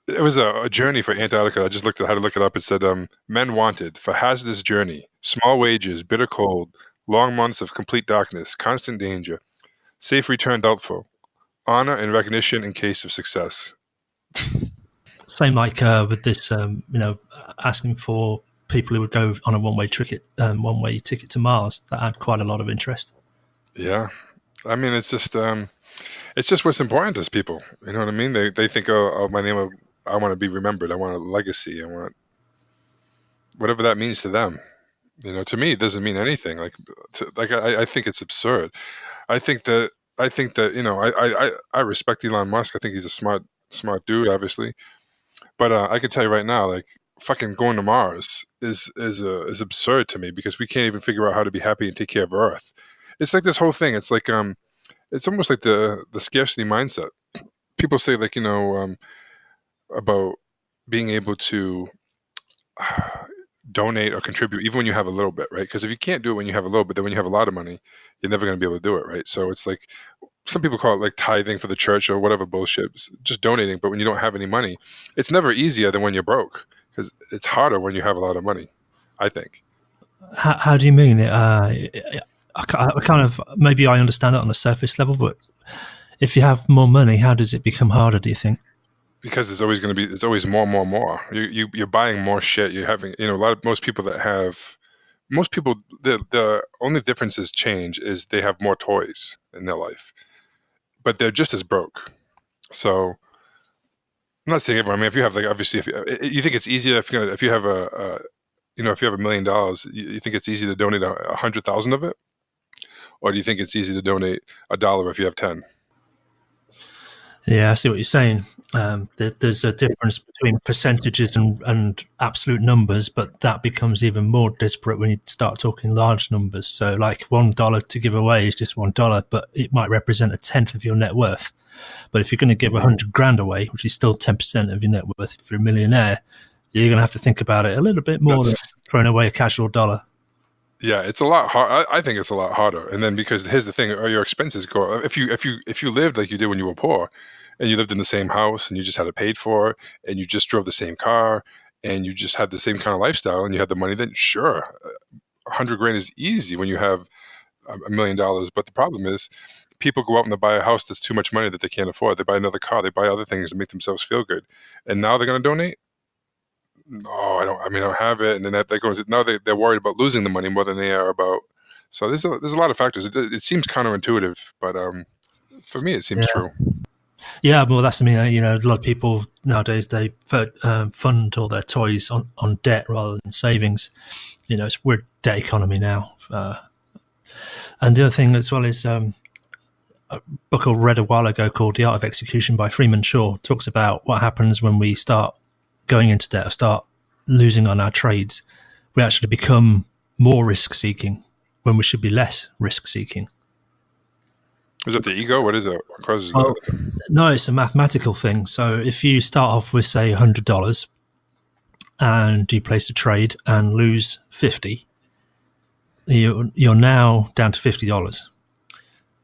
It was a journey for Antarctica. I just looked at how to look it up. It said, men wanted for hazardous journey, small wages, bitter cold, long months of complete darkness, constant danger, safe return doubtful, honor and recognition in case of success. Same like with this, asking for people who would go on a one-way ticket to Mars. That had quite a lot of interest. Yeah, I mean, it's just what's important to people. You know what I mean? They think, oh my name, I want to be remembered. I want a legacy. I want whatever that means to them. To me, it doesn't mean anything. I think it's absurd. I think that I respect Elon Musk. I think he's a smart dude, obviously. But I can tell you right now, like fucking going to Mars is absurd to me because we can't even figure out how to be happy and take care of Earth. It's like this whole thing. It's like it's almost like the scarcity mindset. People say like about being able to donate or contribute even when you have a little bit, right? Because if you can't do it when you have a little bit, then when you have a lot of money, you're never going to be able to do it, right? So it's like some people call it like tithing for the church or whatever bullshit, just donating. But when you don't have any money, it's never easier than when you're broke because it's harder when you have a lot of money, I think. How do you mean it? I kind of, maybe I understand it on a surface level, but if you have more money, how does it become harder, do you think? Because it's always going to be, it's always more, more, more. You're buying more shit. You're having, a lot of most people that have, most people, the only differences change is they have more toys in their life, but they're just as broke. So I'm not saying everyone. I mean, if you have like obviously, if you think it's easier if you have if you have $1 million, you think it's easy to donate 100,000 of it, or do you think it's easy to donate $1 if you have 10? Yeah, I see what you're saying. There's a difference between percentages and absolute numbers, but that becomes even more disparate when you start talking large numbers. So, like $1 to give away is just $1, but it might represent a tenth of your net worth. But if you're going to give 100 grand away, which is still 10% of your net worth, if you're a millionaire, you're going to have to think about it a little bit more than That's throwing away a casual dollar. Yeah, it's a lot hard. I think it's a lot harder. And then because here's the thing, your expenses go if you lived like you did when you were poor, and you lived in the same house and you just had it paid for, and you just drove the same car, and you just had the same kind of lifestyle, and you had the money, then sure, 100 grand is easy when you have $1 million. But the problem is, people go out and they buy a house that's too much money that they can't afford. They buy another car. They buy other things to make themselves feel good, and now they're going to donate. No, I don't. I mean, I don't have it, and then that goes. Now they're worried about losing the money more than they are about. So there's a lot of factors. It seems counterintuitive, but for me, it seems Yeah. true. Yeah, well, that's, I mean, a lot of people nowadays, they fund all their toys on debt rather than savings. We're debt economy now. And the other thing as well is a book I read a while ago called The Art of Execution by Freeman Shaw talks about what happens when we start going into debt or start losing on our trades. We actually become more risk seeking when we should be less risk seeking. Is that the ego? What is it? What causes that? Well, no, it's a mathematical thing. So if you start off with, say, $100 and you place a trade and lose 50, you're now down to $50.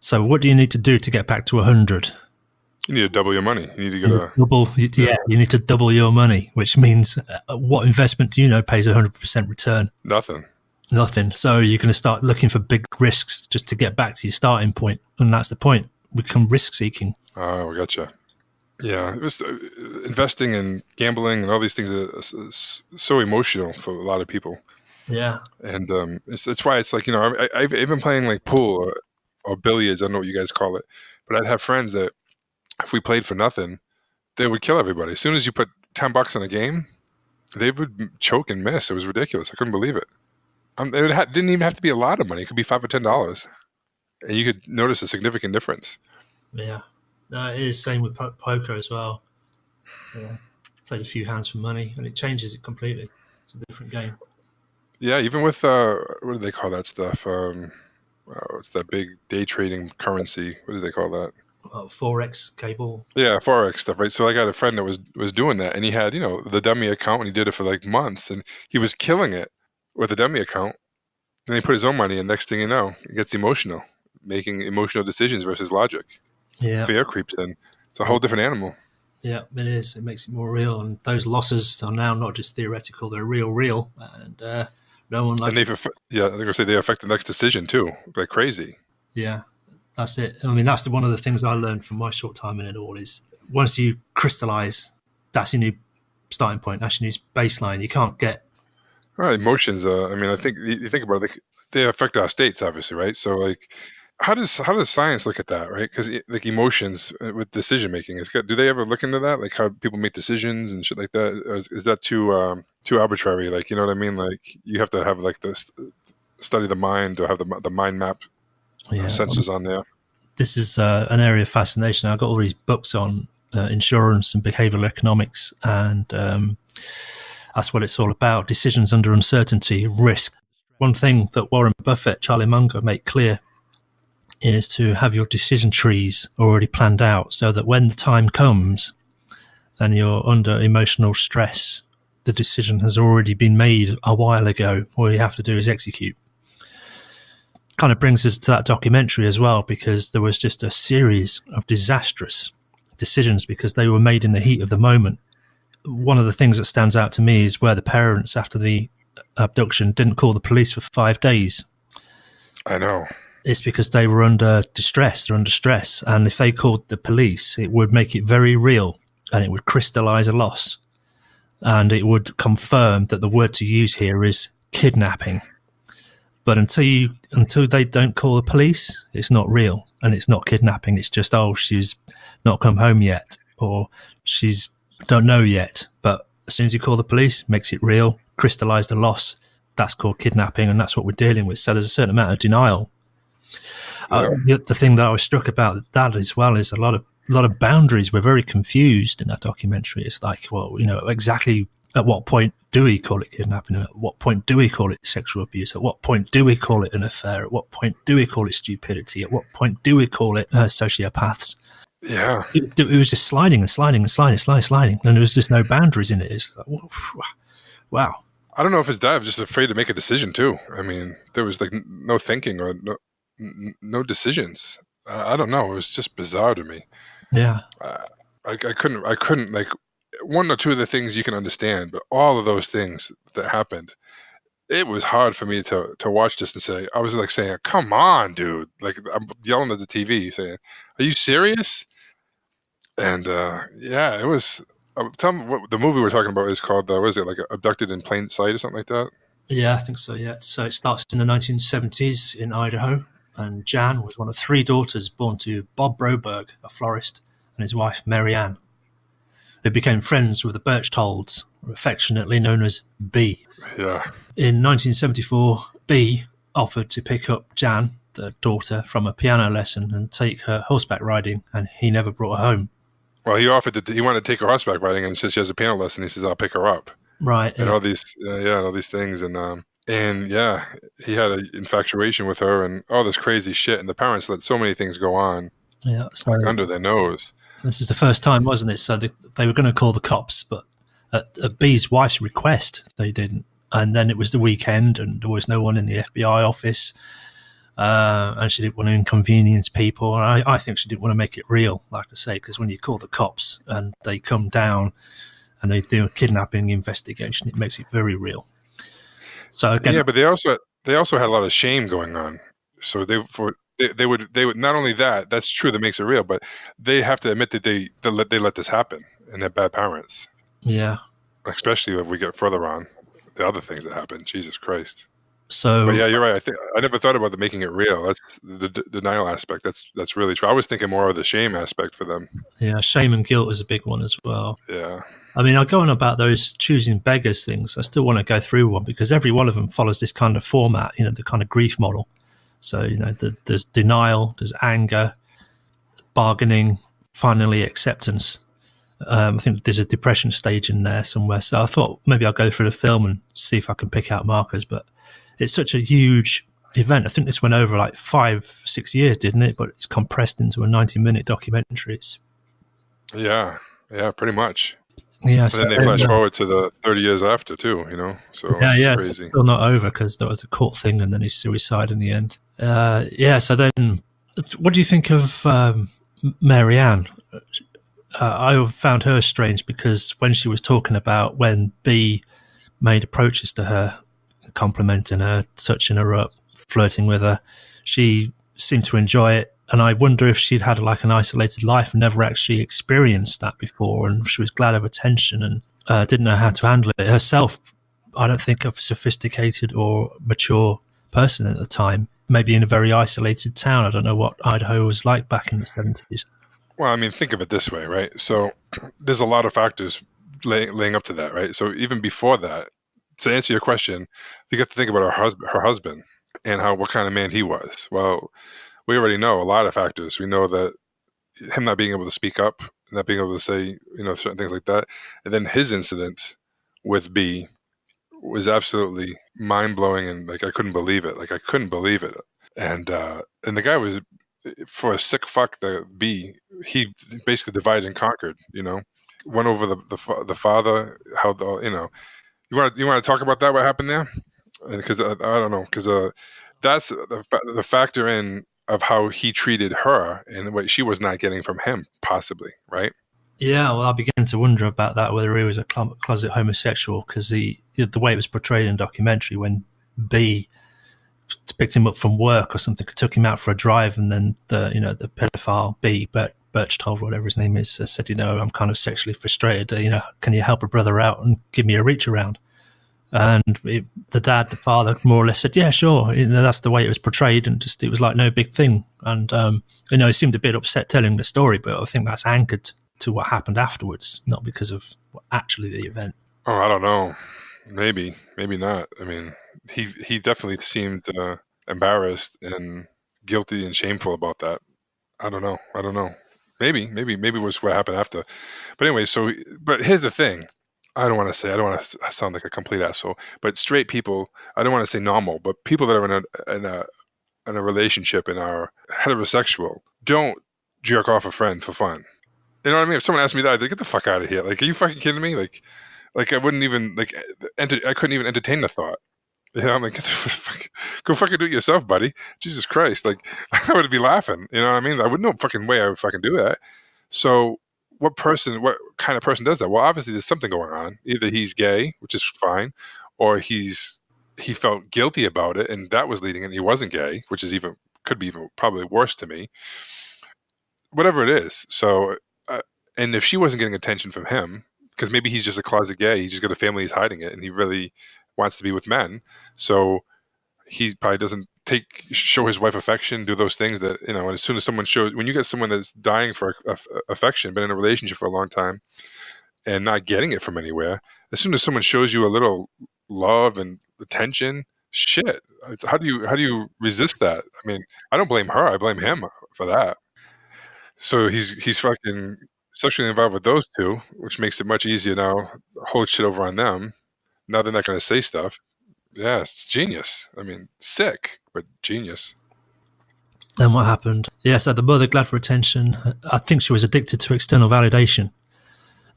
So what do you need to do to get back to 100? You need to double your money. You need to get a You need to double your money, which means what investment do you know pays 100% return? nothing. Nothing. So you're going to start looking for big risks just to get back to your starting point, and that's the point. Become risk seeking. Oh, I gotcha. Yeah, it was investing and gambling and all these things is so emotional for a lot of people, Yeah. and it's why it's like I've been playing like pool or billiards. I don't know what you guys call it, but I'd have friends that if we played for nothing, they would kill everybody. As soon as you put $10 in a game, they would choke and miss. It was ridiculous. I couldn't believe it. Didn't even have to be a lot of money. It could be $5 or $10, and you could notice a significant difference. Yeah. No, it is same with poker as well. Yeah. Played a few hands for money, and it changes it completely. It's a different game. Yeah, even with what do they call that stuff? It's that big day trading currency. What do they call that? Forex cable. Yeah, forex stuff, right? So I got a friend that was doing that, and he had the dummy account, and he did it for like months, and he was killing it with a dummy account. And he put his own money in. Next thing you know, he gets emotional, making emotional decisions versus logic. Yeah. Fear creeps in. It's a whole different animal. Yeah, it is. It makes it more real, and those losses are now not just theoretical; they're real, and no one And likes. yeah, they're gonna say they affect the next decision too, like crazy. Yeah, that's it. I mean, that's one of the things I learned from my short time in it all is once you crystallize, that's your new starting point. That's your new baseline. You can't get. All right, emotions. I mean, I think you think about it, they affect our states, obviously, right? So, like, how does science look at that, right? Because like emotions with decision making, do they ever look into that, like how people make decisions and shit like that? Or is that too arbitrary? Like, you know what I mean? Like, you have to have like this study the mind or have the mind map Yeah, sensors on there. this is an area of fascination. I've got all these books on insurance and behavioral economics, and That's what it's all about. Decisions under uncertainty, risk. One thing that Warren Buffett, Charlie Munger make clear is to have your decision trees already planned out so that when the time comes and you're under emotional stress, the decision has already been made a while ago. All you have to do is execute. Kind of brings us to that documentary as well, because there was just a series of disastrous decisions because they were made in the heat of the moment. One of the things that stands out to me is where the parents, after the abduction, didn't call the police for 5 days. I know. It's because they were under distress, they're under stress. And if they called the police, it would make it very real and it would crystallize a loss. And it would confirm that the word to use here is kidnapping. But until they don't call the police, it's not real and it's not kidnapping. It's just, oh, she's not come home yet, or she's don't know yet. But as soon as you call the police, makes it real, crystallize the loss. That's called kidnapping, and that's what we're dealing with. So there's a certain amount of denial. Yeah. The thing that I was struck about that as well is a lot of boundaries were very confused in that documentary. It's like, well, exactly at what point do we call it kidnapping? At what point do we call it sexual abuse? At what point do we call it an affair? At what point do we call it stupidity? At what point do we call it sociopaths? Yeah. It was just sliding and sliding and sliding, and there was just no boundaries in it. It's like, wow. I don't know if it's that. I'm just afraid to make a decision too. I mean, there was like no thinking or no decisions. I don't know. It was just bizarre to me. Yeah. I couldn't like one or two of the things you can understand, but all of those things that happened, it was hard for me to watch this and say. I was like saying, "Come on, dude!" Like I'm yelling at the TV, saying, "Are you serious?" And yeah, it was. Tell me what the movie we're talking about is called. What is it, like Abducted in Plain Sight or something like that? Yeah, I think so, yeah. So it starts in the 1970s in Idaho, and Jan was one of 3 daughters born to Bob Broberg, a florist, and his wife, Mary Ann, who became friends with the Birchtolds, affectionately known as B. Yeah. In 1974, B offered to pick up Jan, the daughter, from a piano lesson and take her horseback riding, and he never brought her home. Well, he offered to. He wanted to take her horseback riding, and since she has a piano lesson, he says, "I'll pick her up." Right, And yeah. all these, all these things, and yeah, he had an infatuation with her, and all this crazy shit. And the parents let so many things go on, Yeah, so like under their nose. this is the first time, wasn't it? So they were going to call the cops, but at B's wife's request, they didn't. And then it was the weekend, and there was no one in the FBI office, and she didn't want to inconvenience people. And I think she didn't want to make it real, like I say, because when you call the cops and they come down and they do a kidnapping investigation, it makes it very real. So again, Yeah, but they also had a lot of shame going on. So they would not only that, that's true, that makes it real, but they have to admit that they let this happen, and they're bad parents, yeah. especially if we get further on the other things that happen. Jesus Christ. But So yeah, you're right. I think I never thought about making it real. That's the denial aspect. That's really true. I was thinking more of the shame aspect for them. yeah, shame and guilt is a big one as well. Yeah. I mean, I'll go on about those choosing beggars things. I still want to go through one because every one of them follows this kind of format, the kind of grief model. So, there's denial, there's anger, bargaining, finally acceptance. I think there's a depression stage in there somewhere. So I thought maybe I'll go through the film and see if I can pick out markers. But it's such a huge event. I think this went over like 5-6 years, didn't it? But it's compressed into a 90-minute documentary. Yeah. Yeah, pretty much. Yeah, And so then they flash forward to the 30 years after too, So it's just so it's crazy. still not over because there was a court thing and then his suicide in the end. So then, what do you think of Mary Ann? I found her strange because when she was talking about when B made approaches to her, complimenting her, touching her up, flirting with her, she seemed to enjoy it. And I wonder if she'd had like an isolated life and never actually experienced that before, and she was glad of attention and didn't know how to handle it herself. I don't think of a sophisticated or mature person at the time. Maybe in a very isolated town. I don't know what Idaho was like back in the 70s. Well, I mean, think of it this way, right? So there's a lot of factors laying up to that, right? So even before that, to answer your question, you have to think about her husband, and what kind of man he was. Well, we already know a lot of factors. We know that him not being able to speak up, not being able to say, certain things like that, and then his incident with B was absolutely mind blowing, and like I couldn't believe it. Like I couldn't believe it. And the guy was, for a sick fuck, the B, he basically divided and conquered. Went over the father, how the you want to talk about that, what happened there? Because I don't know, because that's the factor in of how he treated her and what she was not getting from him, possibly, right? Yeah, well, I began to wonder about that, whether he was a closet homosexual, because the way it was portrayed in the documentary, when B picked him up from work or something, took him out for a drive, and then the pedophile B, Birchtold, whatever his name is, said, I'm kind of sexually frustrated. Can you help a brother out and give me a reach around? And the father, more or less said, yeah, sure. That's the way it was portrayed, and just it was like no big thing. And he seemed a bit upset telling the story, but I think that's anchored to what happened afterwards, not because of actually the event. Oh, I don't know. Maybe, maybe not. I mean, he definitely seemed embarrassed and guilty and shameful about that. I don't know. I don't know. Maybe it was what happened after. But anyway, but here's the thing. I don't want to sound like a complete asshole, but straight people, I don't want to say normal, but people that are in a relationship and are heterosexual don't jerk off a friend for fun. You know what I mean? If someone asked me that, I'd get the fuck out of here. Like, are you fucking kidding me? Like I wouldn't even I couldn't even entertain the thought. I'm like, get the fuck, go fucking do it yourself, buddy. Jesus Christ! Like, I would be laughing. You know what I mean? I wouldn't no fucking way I would fucking do that. So, what kind of person does that? Well, obviously there's something going on. Either he's gay, which is fine, or he felt guilty about it, and that was leading, and he wasn't gay, which is could be even probably worse to me. Whatever it is. So, and if she wasn't getting attention from him, because maybe he's just a closet gay, he's just got a family, he's hiding it, and he really wants to be with men. So he probably doesn't show his wife affection, do those things that And as soon as when you get someone that's dying for affection, been in a relationship for a long time, and not getting it from anywhere, as soon as someone shows you a little love and attention, shit, how do you resist that? I mean, I don't blame her, I blame him for that. So he's fucking sexually involved with those two, which makes it much easier now to hold shit over on them. Now they're not going to say stuff. Yeah, it's genius. I mean, sick, but genius. And what happened? Yeah, so the mother, glad for attention. I think she was addicted to external validation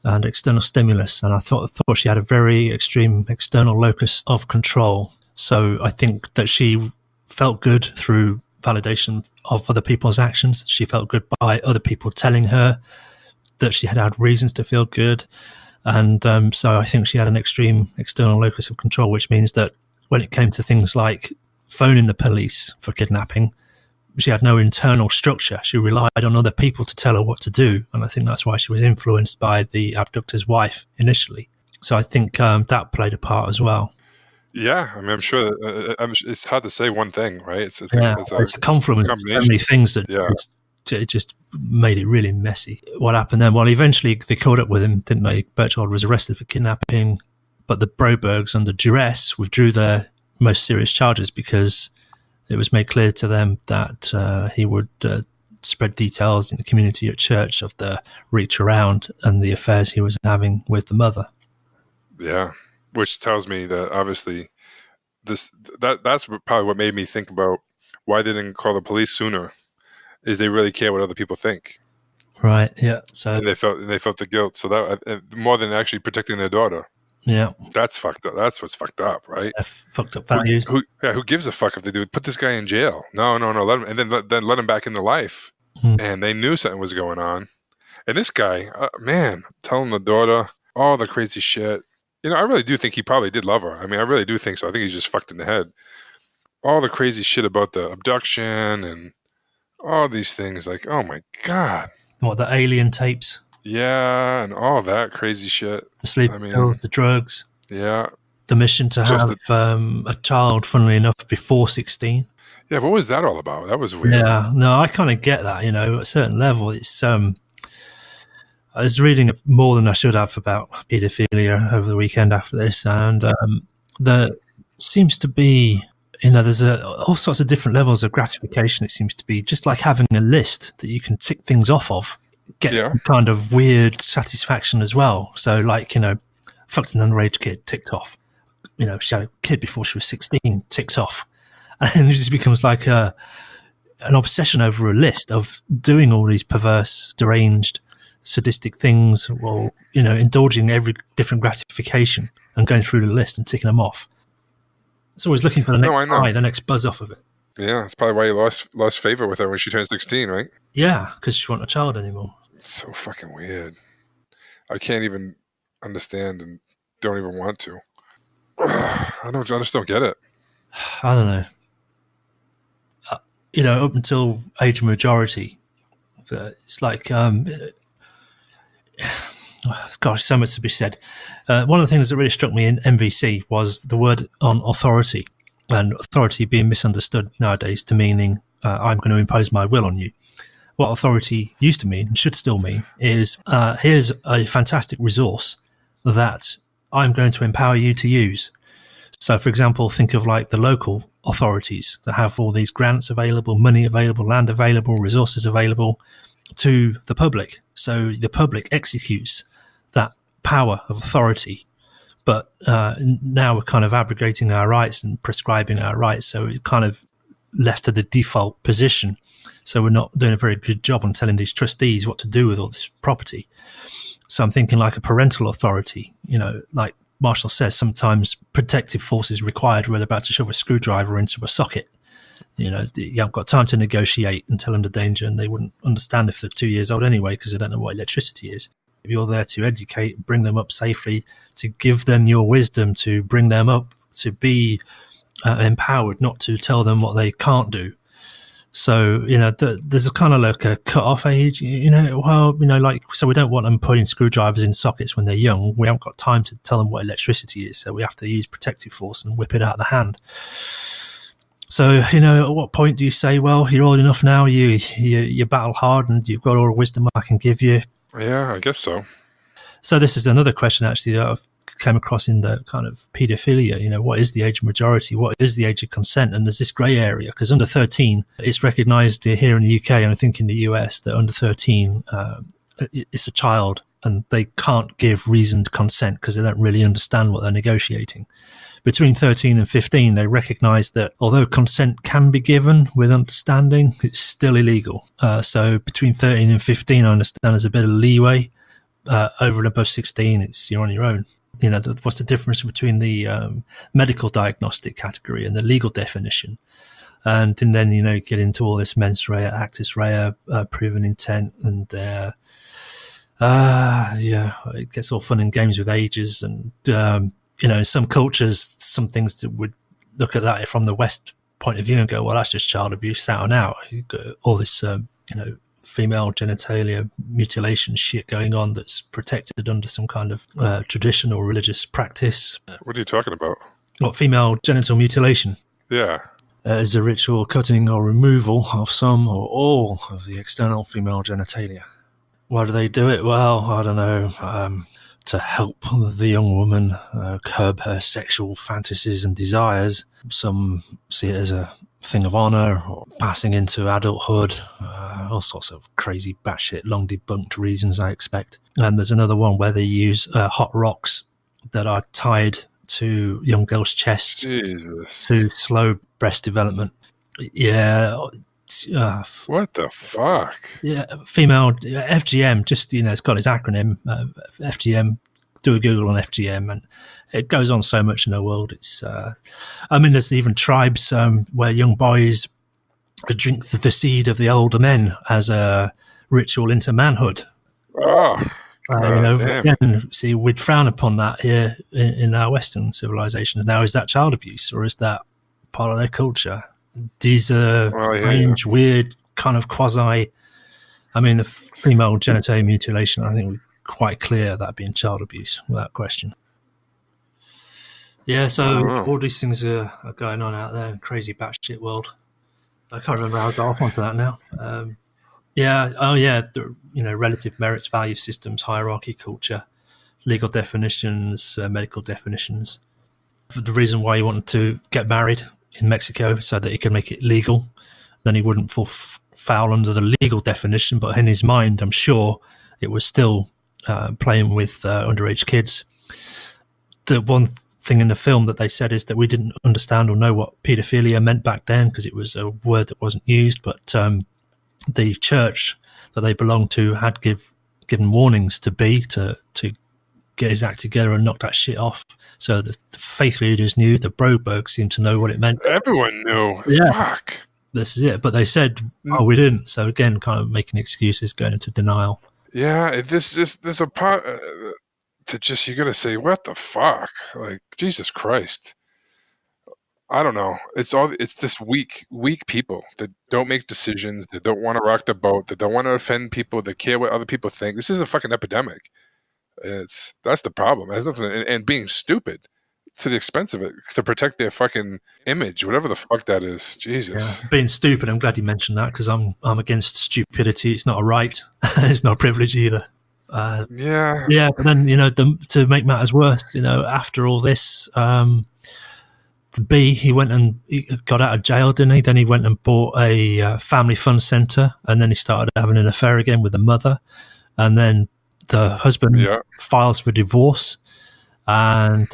and external stimulus, and I thought she had a very extreme external locus of control. So I think that she felt good through validation of other people's actions. She felt good by other people telling her that she had reasons to feel good. And so I think she had an extreme external locus of control, which means that when it came to things like phoning the police for kidnapping, she had no internal structure. She relied on other people to tell her what to do. And I think that's why she was influenced by the abductor's wife initially. So I think that played a part as well. Yeah, I mean, I'm sure it's hard to say one thing, right? It's a confluence of so many things that it just made it really messy. What happened then? Well, eventually they caught up with him, didn't they? Berchtold was arrested for kidnapping, but the Brobergs, under duress, withdrew their most serious charges because it was made clear to them that he would spread details in the community at church of the reach around and the affairs he was having with the mother. Yeah, which tells me that obviously that's probably what made me think about why they didn't call the police sooner. Is they really care what other people think, right? Yeah. So and they felt the guilt. So that more than actually protecting their daughter. Yeah, that's fucked up. That's what's fucked up, right? Fucked up values. Who gives a fuck if they do? Put this guy in jail. No. Let him, and then let him back into life. And they knew something was going on. And this guy, man, telling the daughter all the crazy shit. I really do think he probably did love her. I mean, I really do think so. I think he's just fucked in the head. All the crazy shit about the abduction and all these things. Like, oh my god. What, the alien tapes? Yeah, and all that crazy shit. The sleeping pills, the drugs. Yeah. The mission to have a child, funnily enough, before 16. Yeah, what was that all about? That was weird. Yeah, no, I kind of get that, at a certain level. It's I was reading more than I should have about paedophilia over the weekend after this, and there seems to be, there's all sorts of different levels of gratification. It seems to be just like having a list that you can tick things off of, get kind of weird satisfaction as well. So, like, fucked an underage kid, ticked off. She had a kid before she was 16, ticked off. And it just becomes like an obsession over a list of doing all these perverse, deranged, sadistic things, or, indulging every different gratification and going through the list and ticking them off. It's always looking for the No, next I know. high, the next buzz off of it. Yeah, that's probably why you lost favor with her when she turned 16, right? Yeah, because she wasn't a child anymore. It's so fucking weird. I can't even understand and don't even want to. I just don't get it. I don't know. Up until age of majority, it's like, gosh, so much to be said. One of the things that really struck me in MVC was the word on authority, and authority being misunderstood nowadays to meaning I'm going to impose my will on you. What authority used to mean, and should still mean, is here's a fantastic resource that I'm going to empower you to use. So, for example, think of like the local authorities that have all these grants available, money available, land available, resources available to the public. So the public executes that power of authority. But now we're kind of abrogating our rights and prescribing our rights. So it's kind of left to the default position. So we're not doing a very good job on telling these trustees what to do with all this property. So I'm thinking like a parental authority, like Marshall says, sometimes protective force is required when they're about to shove a screwdriver into a socket. You haven't got time to negotiate and tell them the danger, and they wouldn't understand if they're 2 years old anyway because they don't know what electricity is. You're there to educate, bring them up safely, to give them your wisdom, to bring them up to be empowered, not to tell them what they can't do. So, there's a kind of like a cut-off age, so we don't want them putting screwdrivers in sockets when they're young. We haven't got time to tell them what electricity is, so we have to use protective force and whip it out of the hand. So, at what point do you say, well, you're old enough now, you battle hard and you've got all the wisdom I can give you? Yeah, I guess so. So this is another question, actually, that I've came across in the kind of paedophilia. What is the age of majority? What is the age of consent? And there's this grey area, because under 13, it's recognised here in the UK, and I think in the US, that under 13, it's a child and they can't give reasoned consent because they don't really understand what they're negotiating. Between 13 and 15, they recognise that although consent can be given with understanding, it's still illegal. So between 13 and 15, I understand there's a bit of leeway. Over and above 16, you're on your own. What's the difference between the medical diagnostic category and the legal definition? And then, get into all this mens rea, actus rea, proven intent, and it gets all fun and games with ages. And, in some cultures, some things that would look at that from the West point of view and go, well, that's just child abuse out and out. You've got all this, female genitalia mutilation shit going on that's protected under some kind of tradition or religious practice. What are you talking about? What, female genital mutilation? Yeah. Is a ritual cutting or removal of some or all of the external female genitalia. Why do they do it? Well, I don't know, to help the young woman curb her sexual fantasies and desires. Some see it as a thing of honour or passing into adulthood, all sorts of crazy batshit long debunked reasons, I expect. And there's another one where they use hot rocks that are tied to young girls' chests to slow breast development. Yeah. What the fuck? Yeah, female FGM, just, it's got its acronym, FGM. Do a Google on FGM, and it goes on so much in the world. It's, there's even tribes where young boys drink the seed of the older men as a ritual into manhood. Oh, again, see, we'd frown upon that here in our Western civilizations. Now, is that child abuse or is that part of their culture? These are strange, weird, kind of quasi. The female genital mutilation, I think we're quite clear that being child abuse without question. Yeah, so all these things are going on out there in crazy batshit world. I can't remember how I got off onto that now. Relative merits, value systems, hierarchy, culture, legal definitions, medical definitions. The reason why he wanted to get married in Mexico so that he could make it legal, then he wouldn't fall foul under the legal definition, but in his mind, I'm sure it was still playing with underage kids. the one thing in the film that they said is that we didn't understand or know what paedophilia meant back then because it was a word that wasn't used. But the church that they belonged to had given warnings to B to get his act together and knock that shit off. So the faith leaders knew, the Broberg seemed to know what it meant. Everyone knew. Yeah, Fuck. this is it. But they said, oh, we didn't. So again, kind of making excuses, going into denial. Yeah, there's a part that just you gotta say, what the fuck? Like, Jesus Christ. I don't know. It's this weak people that don't make decisions, that don't want to rock the boat, that don't want to offend people, that care what other people think. This is a fucking epidemic. That's the problem. It has nothing and being stupid to the expense of it to protect their fucking image, whatever the fuck that is. Yeah, Jesus. being stupid. I'm glad you mentioned that because I'm against stupidity. It's not a right. It's not a privilege either. Yeah. Yeah, but then to make matters worse, after all this, the B he went and he got out of jail, didn't he? Then he went and bought a family fun centre, and then he started having an affair again with the mother, and then the husband Yeah. files for divorce, and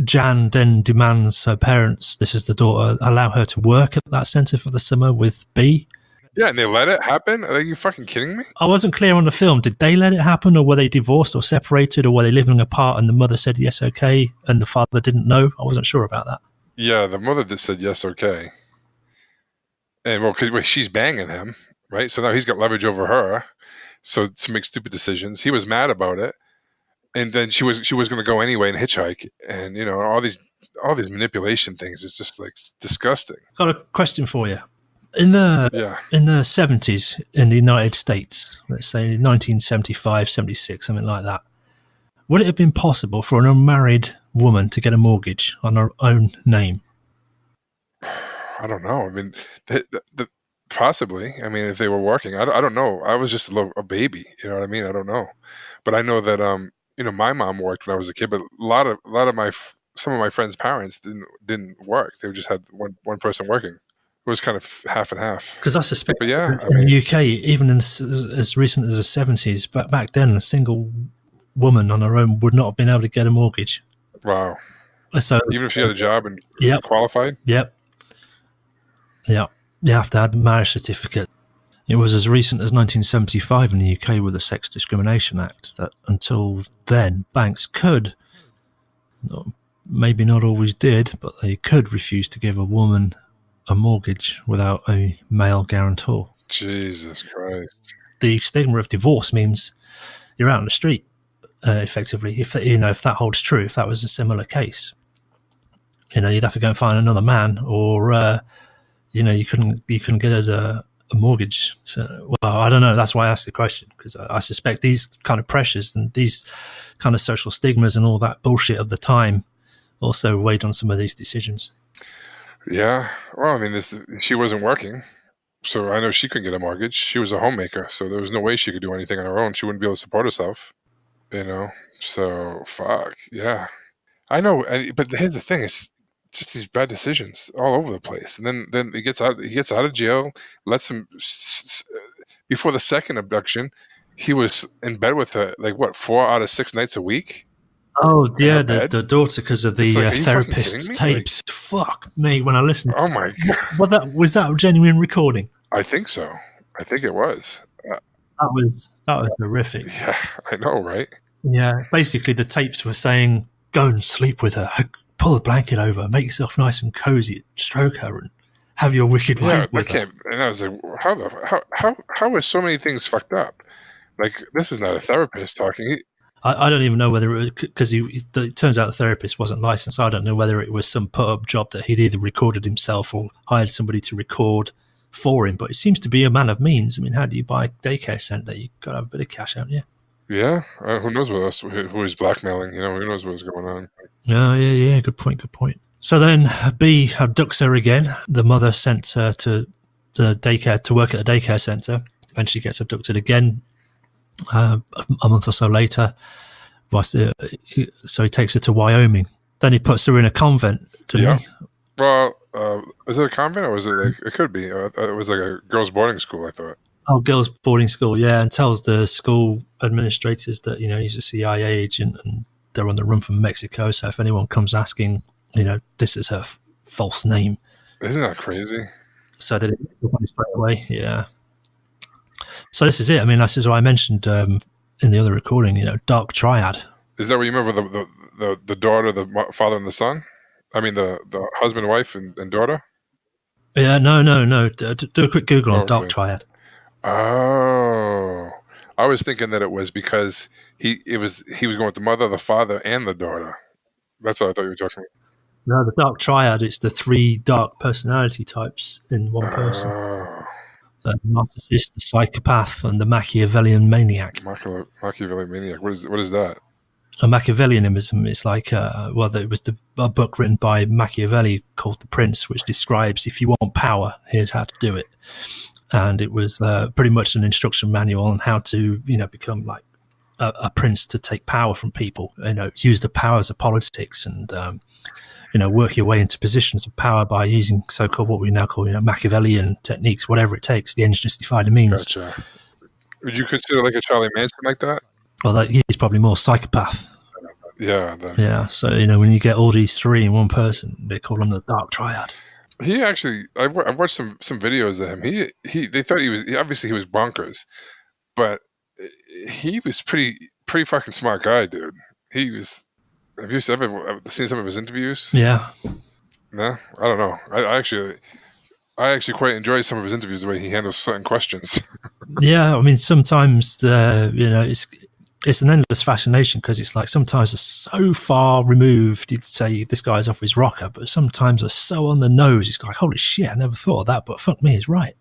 Jan then demands her parents, this is the daughter, allow her to work at that centre for the summer with B. Yeah, and they let it happen? Are you fucking kidding me? I wasn't clear on the film. Did they let it happen, or were they divorced or separated, or were they living apart and the mother said yes, okay, and the father didn't know? I wasn't sure about that. Yeah, the mother just said yes, okay. And well, because she's banging him, right? So now he's got leverage over her. So to make stupid decisions, he was mad about it, and then she was going to go anyway and hitchhike, and all these manipulation things is just like disgusting. Got a question for you. In the Yeah. 70s in the United States, let's say 1975, 76, something like that, would it have been possible for an unmarried woman to get a mortgage on her own name? I don't know. I mean, possibly. I mean, if they were working, I don't know. I was just a baby. You know what I mean? I don't know, but I know that my mom worked when I was a kid, but a lot of some of my friends' parents didn't work. They just had one person working. It was kind of half and half. Because I suspect But yeah, I in mean, the UK, even as recent as the 70s, but back then, a single woman on her own would not have been able to get a mortgage. wow. So, Even if she had a job and yep, qualified. yep, yep. You have to have a marriage certificate. It was as recent as 1975 in the UK with the Sex Discrimination Act that until then, banks could, maybe not always did, but they could refuse to give a woman a mortgage without a male guarantor. Jesus Christ. The stigma of divorce means you're out on the street, effectively. If that holds true, if that was a similar case, you'd have to go and find another man, or you couldn't get a mortgage. So, well, I don't know. That's why I asked the question, because I suspect these kind of pressures and these kind of social stigmas and all that bullshit of the time also weighed on some of these decisions. Yeah. Well, I mean, she wasn't working, so I know she couldn't get a mortgage. She was a homemaker, so there was no way she could do anything on her own. She wouldn't be able to support herself. So fuck. Yeah. I know, but here's the thing: it's just these bad decisions all over the place. And then he gets out of jail. Lets him before the second abduction, he was in bed with her like what 4 out of 6 nights a week Oh in her yeah, bed. the daughter, because of It's the like, are you fucking kidding therapist's me? tapes. Fuck me when I listened. Oh my god! What was that a genuine recording? I think so. I think it was. That was horrific. Yeah, I know, right? Yeah, basically the tapes were saying, "Go and sleep with her, pull a blanket over, make yourself nice and cozy, stroke her, and have your wicked way Yeah, with her." and I was like, how are so many things fucked up? Like, this is not a therapist talking. I don't even know whether it was because it turns out the therapist wasn't licensed. I don't know whether it was some put up job that he'd either recorded himself or hired somebody to record for him. But it seems to be a man of means. I mean, how do you buy a daycare centre? You've got to have a bit of cash, haven't you? Yeah, who knows what else? Who he's blackmailing? Who knows what's going on? Oh, yeah. Good point. So then B abducts her again. The mother sent her to the daycare to work at a daycare centre, and she gets abducted again a month or so later. So he takes her to Wyoming. Then he puts her in a convent, didn't he? Well, is it a convent or was it like it could be? It was like a girls' boarding school. I thought. Oh, girls' boarding school, yeah, and tells the school administrators that he's a CIA agent and they're on the run from Mexico. So if anyone comes asking, this is her false name. Isn't that crazy? So they didn't pick up on it straight away. Yeah. So this is it. I mean, that's what I mentioned in the other recording. Dark triad. Is that what you remember? The daughter, the father, and the son. I mean, the husband, wife, and daughter. Yeah. No. Do a quick Google Oh, on dark okay. triad. Oh, I was thinking that it was because he was going with the mother, the father, and the daughter. That's what I thought you were talking No, the dark triad. It's the three dark personality types in one person: about. Oh, the narcissist, the psychopath, and the Machiavellian maniac. Machiavelli maniac. What is that? A Machiavellianism is like, it was a book written by Machiavelli called The Prince, which describes if you want power, here's how to do it. And it was pretty much an instruction manual on how to, become like a prince, to take power from people. Use the powers of politics, and work your way into positions of power by using so-called what we now call Machiavellian techniques, whatever it takes. The ends justify the means. Gotcha. Would you consider like a Charlie Manson like that? Well, he's probably more psychopath. Yeah. Yeah. So when you get all these three in one person, they call them the dark triad. He actually, I've watched some videos of him. They thought obviously he was bonkers, but he was pretty fucking smart guy, dude. He was. Have you ever seen some of his interviews? Yeah. No, I don't know. I actually quite enjoy some of his interviews, the way he handles certain questions. Yeah. I mean, sometimes it's an endless fascination, because it's like sometimes they're so far removed, you'd say this guy's off his rocker, but sometimes they're so on the nose, it's like, holy shit, I never thought of that, but fuck me, he's right.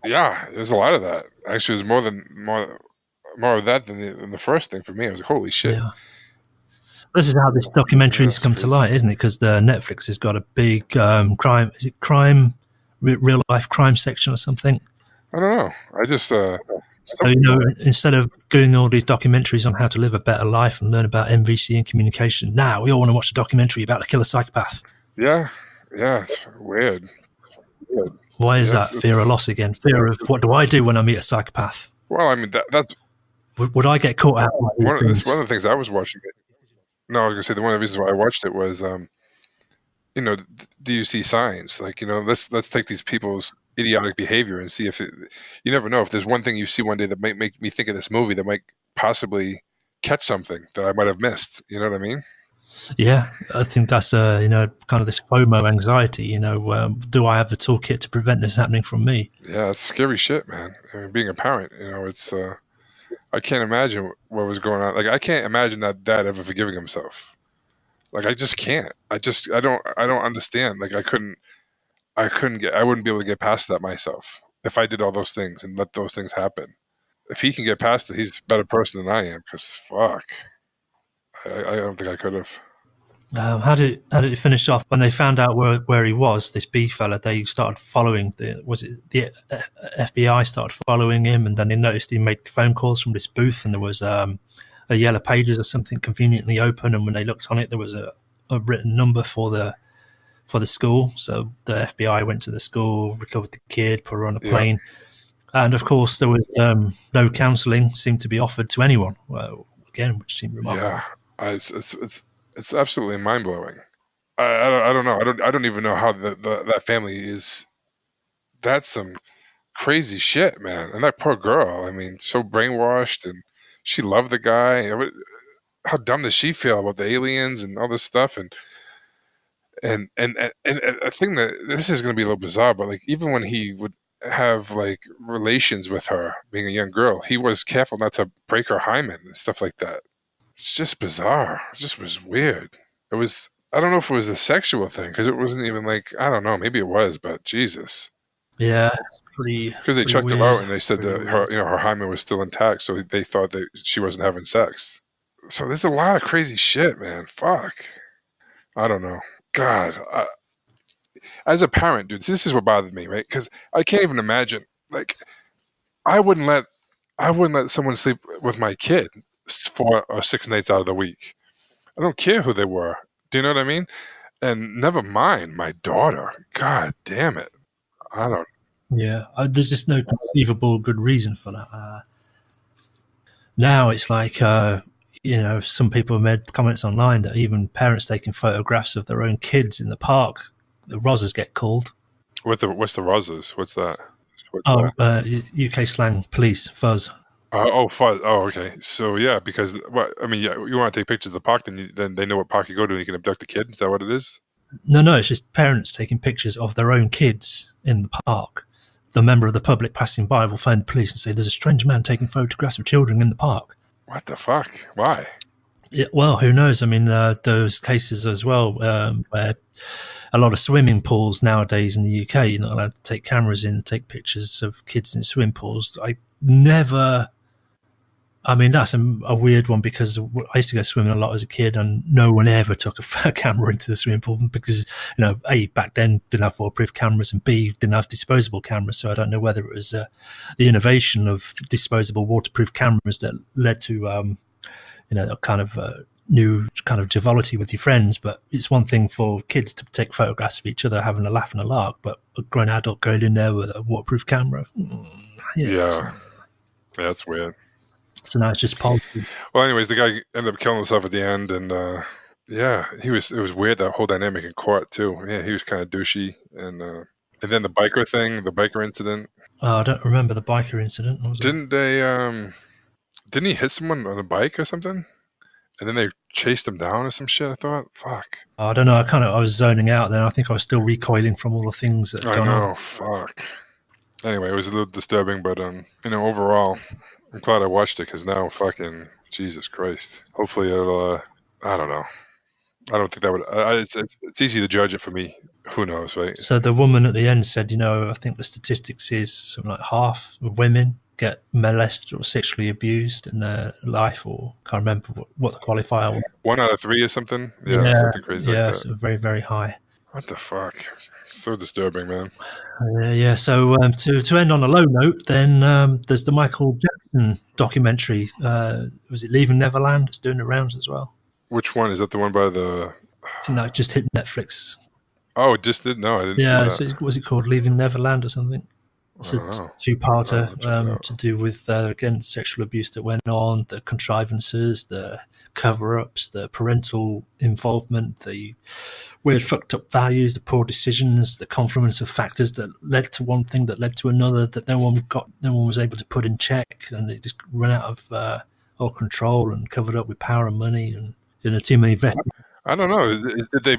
Yeah, there's a lot of that. Actually, there's more of that than the first thing for me. I was like, holy shit. Yeah. This is how this documentary's That's come to crazy. light, isn't it? Because the Netflix has got a big crime, is it crime, real life crime section or something? I don't know. I just So, instead of doing all these documentaries on how to live a better life and learn about MVC and communication, now we all want to watch a documentary about the killer psychopath. yeah, it's weird. Why is Yeah, that? Fear of loss again. Fear of, what do I do when I meet a psychopath? well, I mean that's Would I get caught out by these it's one things? of the things I was watching. No, I was gonna say one of the reasons why I watched it was, do you see signs? Like, let's take these people's idiotic behavior and see if you never know if there's one thing you see one day that might make me think of this movie that might possibly catch something that I might have missed. You know what I mean? Yeah, I think that's kind of this FOMO anxiety. Do I have the toolkit to prevent this happening from me? Yeah, it's scary shit, man. I mean, being a parent, it's I can't imagine what was going on. Like, I can't imagine that dad ever forgiving himself. Like, I just can't. I don't understand. Like, I wouldn't be able to get past that myself if I did all those things and let those things happen. If he can get past it, he's a better person than I am. Because fuck, I don't think I could have. How did it finish off when they found out where he was? This B fella, they started following the FBI started following him, and then they noticed he made phone calls from this booth, and there was a Yellow Pages or something conveniently open, and when they looked on it, there was a written number for the school. So the FBI went to the school, recovered the kid, put her on a Yeah, plane, and of course there was no counselling seemed to be offered to anyone. Well, again, which seemed yeah. remarkable. It's absolutely mind blowing. I don't know. I don't even know how that family is. That's some crazy shit, man. And that poor girl. I mean, so brainwashed, and she loved the guy. How dumb does she feel about the aliens and all this stuff? And a thing that this is going to be a little bizarre, but like even when he would have like relations with her, being a young girl, he was careful not to break her hymen and stuff like that. It's just bizarre. It just was weird. It was. I don't know if it was a sexual thing because it wasn't even like I don't know. Maybe it was, but Jesus. Yeah, it's pretty Because they pretty checked her weird. out and they said Pretty that her, weird. her hymen was still intact, so they thought that she wasn't having sex. So there's a lot of crazy shit, man. Fuck. I don't know. God, as a parent, dude, this is what bothered me, right? Because I can't even imagine. Like, I wouldn't let someone sleep with my kid 4 or 6 nights out of the week. I don't care who they were. Do you know what I mean? And never mind my daughter. God damn it. I don't. Yeah, there's just no conceivable good reason for that. Now it's like some people have made comments online that even parents taking photographs of their own kids in the park, the rozzers get called. What's the roses? What's that? What's Oh, that? UK slang, police, fuzz. Oh, fuzz. Oh, okay. So yeah, because what I mean, yeah, you want to take pictures of the park, then they know what park you go to, and you can abduct a kid. Is that what it is? No, it's just parents taking pictures of their own kids in the park. The member of the public passing by will phone the police and say, "There's a strange man taking photographs of children in the park." What the fuck? Why? Yeah, well, who knows? I mean, those cases as well, where a lot of swimming pools nowadays in the UK, you're not allowed to take cameras in, take pictures of kids in swimming pools. I mean, that's a weird one because I used to go swimming a lot as a kid, and no one ever took a camera into the swimming pool because, A, back then didn't have waterproof cameras, and B, didn't have disposable cameras. So I don't know whether it was the innovation of disposable waterproof cameras that led to, a kind of new kind of joviality with your friends. But it's one thing for kids to take photographs of each other having a laugh and a lark, but a grown adult going in there with a waterproof camera, yeah. Yeah, that's weird. So now it's just policy. Well, anyways, the guy ended up killing himself at the end, and yeah, he was. It was weird, that whole dynamic in court too. Yeah, he was kind of douchey, and then the biker thing, the biker incident. Oh, I don't remember the biker incident. Was Didn't they? Didn't he hit someone on a bike or something? And then they chased him down or some shit. I thought, fuck. I don't know. I was zoning out then. I think I was still recoiling from all the things that had I gone on. know, fuck. Anyway, it was a little disturbing, but overall, I'm glad I watched it because now, fucking Jesus Christ. Hopefully, it'll. I don't know. I don't think that would. It's easy to judge it for me. Who knows, right? So the woman at the end said, I think the statistics is something like half of women get molested or sexually abused in their life, or can't remember what the qualifier was. 1 out of 3 or something. Yeah, something crazy like that. So very, very high. What the fuck? So disturbing, man. Yeah. So to end on a low note, then there's the Michael Jackson documentary. Was it Leaving Neverland? It's doing the rounds as well. Which one is that? The one by the? I think that just hit Netflix. Oh, it just did. No, I didn't see Yeah, that. so was it called Leaving Neverland or something? It's a two-parter to do with, again, sexual abuse that went on, the contrivances, the cover-ups, the parental involvement, the weird fucked up values, the poor decisions, the confluence of factors that led to one thing that led to another that no one was able to put in check, and it just ran out of all control and covered up with power and money, and too many vets. I don't know.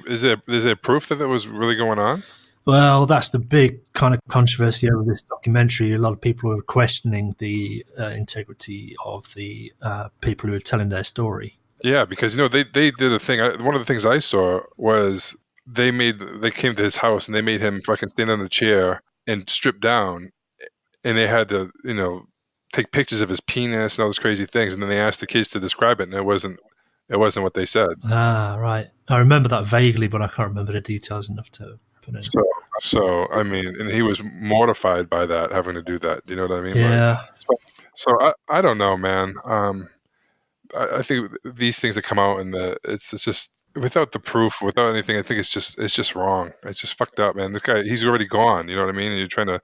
Is there proof that was really going on? Well, that's the big kind of controversy over this documentary. A lot of people are questioning the integrity of the people who are telling their story. Yeah, because they did a thing. One of the things I saw was they came to his house and they made him fucking stand on a chair and strip down, and they had to take pictures of his penis and all those crazy things, and then they asked the kids to describe it, and it wasn't what they said. Ah, right. I remember that vaguely, but I can't remember the details enough to put in. So I mean, and he was mortified by that, having to do that. Do you know what I mean? Yeah. So I don't know, man. I think these things that come out and it's just without the proof, without anything. I think it's just wrong. It's just fucked up, man. This guy, he's already gone. You know what I mean? And you're trying to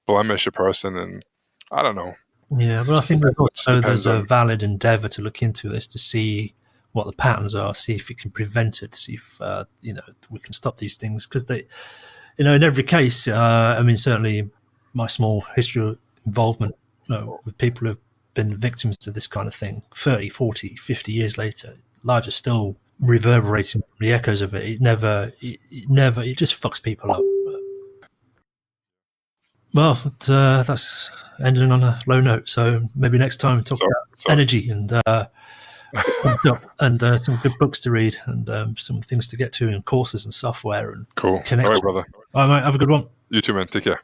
blemish a person, and I don't know. Yeah, but I think there's a valid endeavour to look into this to see what the patterns are, see if we can prevent it, see if we can stop these things, because they, in every case, I mean, certainly my small history of involvement with people who have been victims to this kind of thing 30, 40, 50 years later, lives are still reverberating the echoes of it. It just fucks people up. Well, that's ending on a low note, so maybe next time talk about energy and some good books to read, and some things to get to, and courses and software and cool. connection. All right, brother. All right, mate, have a good one. You too, man. Take care.